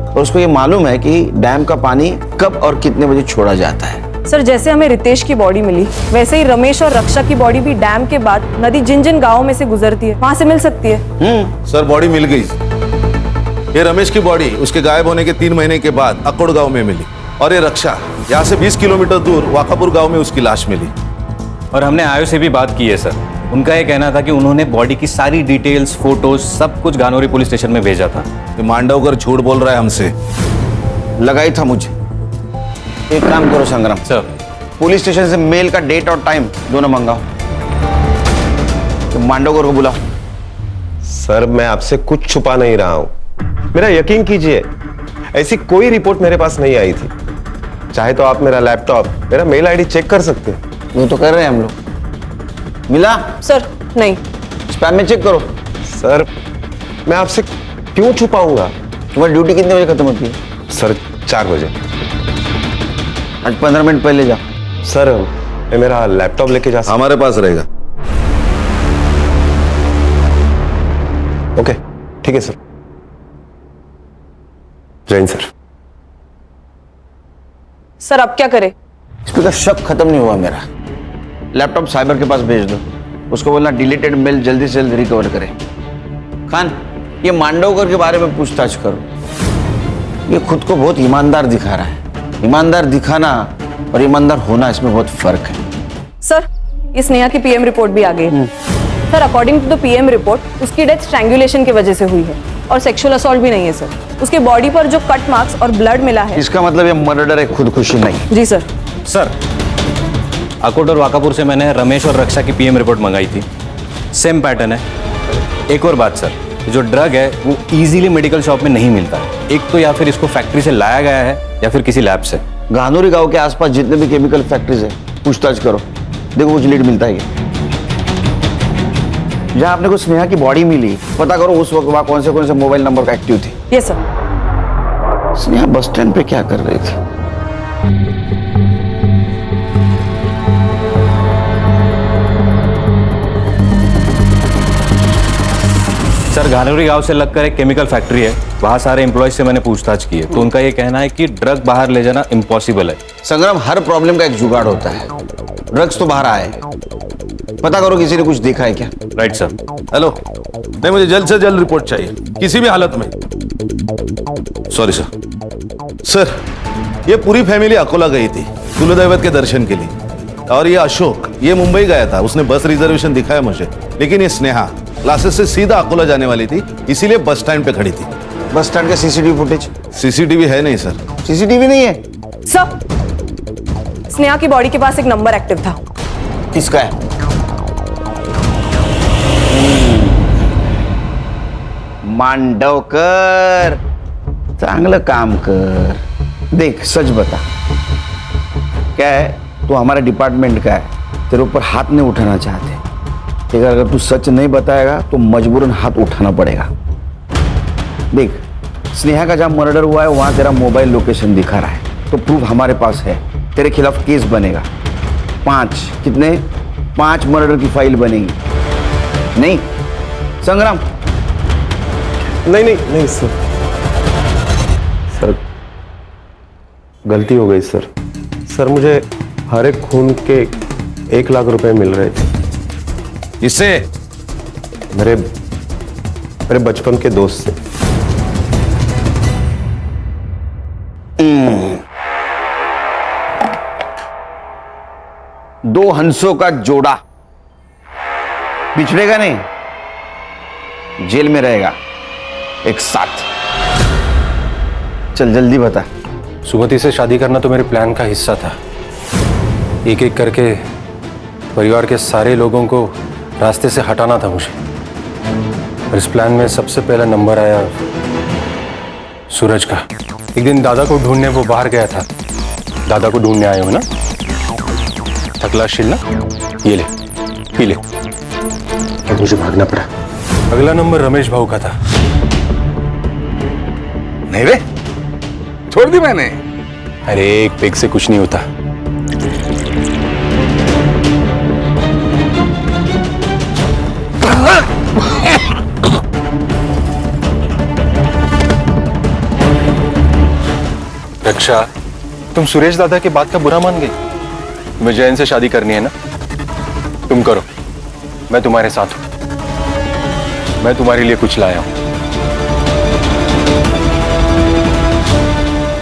और उसको ये मालूम है कि डैम का पानी कब और कितने बजे छोड़ा जाता है। सर, जैसे हमें रितेश की बॉडी मिली, वैसे ही रमेश और रक्षा की बॉडी भी डैम के बाद नदी जिन जिन गाँवों में से गुजरती है वहां से मिल सकती है। सर, बॉडी मिल गई। ये रमेश की बॉडी उसके गायब होने के 3 महीने के बाद अकोड़ गांव में मिली, और ये रक्षा यहाँ से 20 किलोमीटर दूर वाकापुर गांव में उसकी लाश मिली। और हमने आयो से भी बात की है सर, उनका ये कहना था कि उन्होंने बॉडी की सारी डिटेल्स, फोटोज, सब कुछ घानोरी पुलिस स्टेशन में भेजा था। मांडवकर झूठ बोल रहा है हमसे। लगाई था मुझे। एक काम करो संग्राम सर, पुलिस स्टेशन से मेल का डेट और टाइम दोनों मंगाओ, तो मांडवकर को बुलाओ। सर, मैं आपसे कुछ छुपा नहीं रहा हूं, मेरा यकीन कीजिए, ऐसी कोई रिपोर्ट मेरे पास नहीं आई थी। चाहे तो आप मेरा लैपटॉप, मेरा मेल आईडी चेक कर सकते हैं। वो तो कर रहे हैं हम लोग। मिला? सर, नहीं। स्पैम में चेक करो। सर, मैं आपसे क्यों छुपाऊंगा? तुम्हारी ड्यूटी कितने बजे खत्म होती है? सर 4 बजे। आज 15 मिनट पहले जाओ। सर मैं मेरा लैपटॉप लेके जा सकता? हमारे पास रहेगा। ओके ठीक है सर। जय हिंद सर। सर अब क्या करें? इस पे का शक खत्म नहीं हुआ मेरा। लैपटॉप साइबर के पास भेज दो, उसको बोलना डिलीटेड मेल जल्दी से जल्दी रिकवर करे। खान, ये मांडवकर के बारे में पूछताछ करो। ये खुद को बहुत ईमानदार दिखा रहा है। ईमानदार दिखाना और ईमानदार होना, इसमें बहुत फर्क है। सर, ये स्नेहा की पीएम रिपोर्ट भी आ गई है। Sir, according to the PM report उसकी डेथ स्ट्रैंगुलेशन की वजह से हुई है और सेक्सुअल असॉल्ट भी नहीं है सर। उसके बॉडी पर जो कट मार्क्स और ब्लड मिला है, इसका मतलब ये मर्डर है, खुदकुशी नहीं। जी सर। सर, अकोट और वाकापुर से मैंने रमेश और रक्षा की पीएम रिपोर्ट मंगाई थी। सेम पैटर्न है। एक और बात सर, जो ड्रग है वो इजीली मेडिकल शॉप में नहीं मिलता है। एक तो या फिर इसको फैक्ट्री से लाया गया है या फिर किसी लैब से। गानोरी गांव के आसपास जितने भी केमिकल फैक्ट्रीज है, पूछताछ करो, देखो कुछ लीड मिलता है। जहां आपने को स्नेहा की बॉडी मिली, पता करो उस वक्त वहां कौन से मोबाइल नंबर का एक्टिव थे। Yes sir. Sneha bus stand पे क्या कर रही थी? सर, गानोरी गांव से लगकर एक केमिकल फैक्ट्री है, वहाँ सारे एम्प्लॉयज से मैंने पूछताछ की है, तो उनका ये कहना है कि ड्रग बाहर ले जाना इम्पॉसिबल है। संग्राम, हर प्रॉब्लम का एक जुगाड़ होता है। ड्रग्स तो बाहर आए, पता करो किसी ने कुछ देखा है क्या? Right sir. हेलो, नहीं मुझे जल्द से जल्द रिपोर्ट चाहिए, किसी भी हालत में। Sorry sir. सर, ये पूरी फैमिली अकोला गई थी कुलदैवत के दर्शन के लिए, और ये अशोक ये मुंबई गया था। उसने बस रिजर्वेशन दिखाया मुझे, लेकिन ये स्नेहा क्लासेस से सीधा अकोला जाने वाली थी, इसीलिए बस स्टैंड पे खड़ी थी। बस स्टैंड का सीसीटीवी फुटेज? सीसीटीवी है नहीं सर। सीसीटीवी नहीं है सर। स्नेहा की बॉडी के पास एक नंबर एक्टिव था। किसका है? मांडवकर, चांगलं काम कर। देख, सच बता, क्या है, तू हमारे डिपार्टमेंट का है, तेरे ऊपर हाथ नहीं उठाना चाहते, लेकिन अगर तू सच नहीं बताएगा तो मजबूरन हाथ उठाना पड़ेगा। देख, स्नेहा का जहां मर्डर हुआ है वहां तेरा मोबाइल लोकेशन दिखा रहा है, तो प्रूफ हमारे पास है। तेरे खिलाफ केस बनेगा। 5 मर्डर की फाइल बनेगी। नहीं संग्राम? नहीं सर। सर, गलती हो गई सर। सर, मुझे हर एक खून के 1 लाख रुपए मिल रहे थे। इससे? मेरे बचपन के दोस्त से। दो हंसों का जोड़ा बिछड़ेगा नहीं, जेल में रहेगा एक साथ। चल जल्दी बता। सुमति से शादी करना तो मेरे प्लान का हिस्सा था। एक एक करके परिवार के सारे लोगों को रास्ते से हटाना था मुझे, और इस प्लान में सबसे पहला नंबर आया सूरज का। एक दिन दादा को ढूंढने वो बाहर गया था। दादा को ढूंढने आए हो ना, थकलाशील ना, ये ले पी ले। अब मुझे भागना पड़ा। अगला नंबर रमेश भाऊ का था। नहीं रे, छोड़ दी मैंने। अरे एक पेग से कुछ नहीं होता। रक्षा, तुम सुरेश दादा की बात का बुरा मान गई? तुम्हें जैन से शादी करनी है ना, तुम करो, मैं तुम्हारे साथ हूं। मैं तुम्हारे लिए कुछ लाया हूं।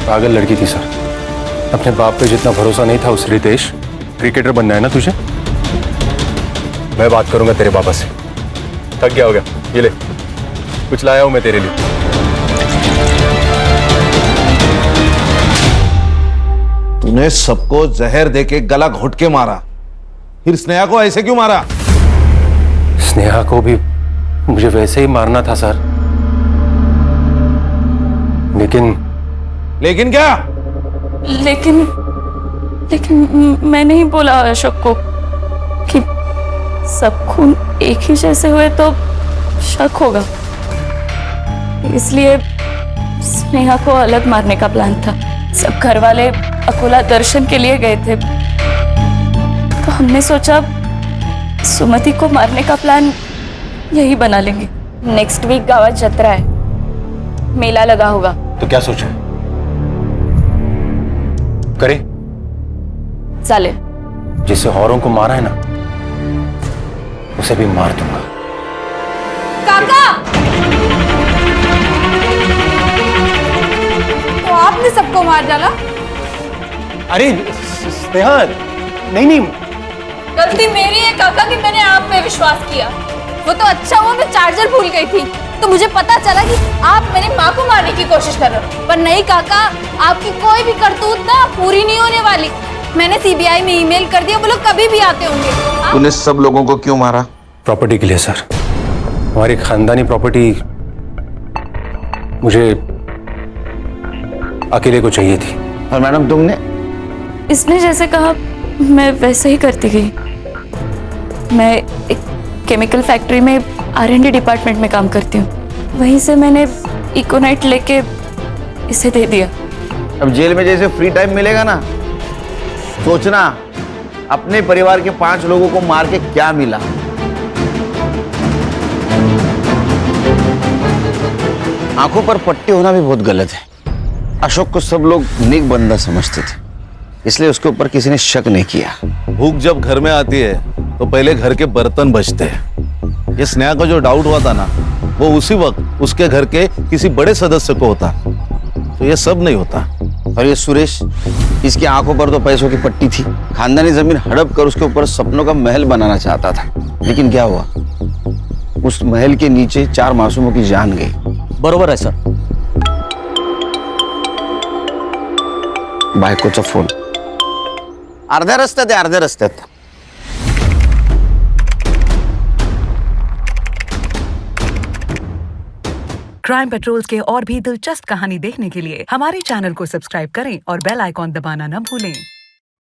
पागल लड़की थी सर, अपने बाप पे जितना भरोसा नहीं था उस रितेश। क्रिकेटर बनना है ना तुझे? मैं बात करूंगा तेरे पापा से। थक गया होगा, ये ले कुछ लाया हूं मैं तेरे लिए। तूने सबको जहर देके गला घोट के मारा, फिर स्नेहा को ऐसे क्यों मारा? स्नेहा को भी मुझे वैसे ही मारना था सर, लेकिन क्या? लेकिन मैं नहीं बोला अशोक को कि सब खून एक ही जैसे हुए तो शक होगा, इसलिए स्नेहा को अलग मारने का प्लान था। सब घर वाले अकोला दर्शन के लिए गए थे, तो हमने सोचा सुमति को मारने का प्लान यही बना लेंगे। नेक्स्ट वीक गावात जत्रा है, मेला लगा होगा। तो क्या सोचा करे? चालेल। जिसे औरों को मारा है ना, उसे भी मार दूंगा। काका, तो आपने सबको मार डाला? अरे स्नेहा, नहीं, गलती मेरी है काका कि मैंने आप पे विश्वास किया। वो तो अच्छा हुआ मैं चार्जर भूल गई थी, तो मुझे पता चला कि आप मेरी माँ को मारने की कोशिश कर रहे हो। पर नहीं काका, आपकी कोई भी करतूत ना पूरी नहीं होने वाली। मैंने सीबीआई में ईमेल कर दिया, वो लोग कभी भी आते होंगे। तूने सब लोगों को क्यों मारा? प्रॉपर्टी के लिए सर। हमारी खानदानी प्रॉपर्टी मुझे अकेले को चाहिए थी। और मैडम तुमने? इसने जैसे कहा मैं वैसे ही करती गई। मैं एक केमिकल फैक्ट्री में R&D डिपार्टमेंट में काम करती हूँ। वहीं से मैंने इकोनाइट लेके इसे दे दिया। अब जेल में जैसे फ्री टाइम मिलेगा ना, सोचना अपने परिवार के 5 लोगों को मार के क्या मिला। आंखों पर पट्टी होना भी बहुत गलत है। अशोक को सब लोग नेक बंदा समझते थे, इसलिए उसके ऊपर किसी ने शक नहीं किया। भूख जब घर में आती है तो पहले घर के बर्तन बचते हैं। ये स्नेहा का जो डाउट हुआ था ना, वो उसी वक्त उसके घर के किसी बड़े सदस्य को होता, तो ये सब नहीं होता। और ये सुरेश, इसकी आंखों पर तो पैसों की पट्टी थी। खानदानी जमीन हड़प कर उसके ऊपर सपनों का महल बनाना चाहता था, लेकिन क्या हुआ, उस महल के नीचे 4 मासूमों की जान गई। बरोबर आहे सर. बायकोचा फोन अर्ध्या रस्त्यात आहे, अर्ध्या रस्त्यात. क्राइम पेट्रोल्स के और भी दिलचस्प कहानी देखने के लिए हमारे चैनल को सब्सक्राइब करें और बेल आइकॉन दबाना न भूलें.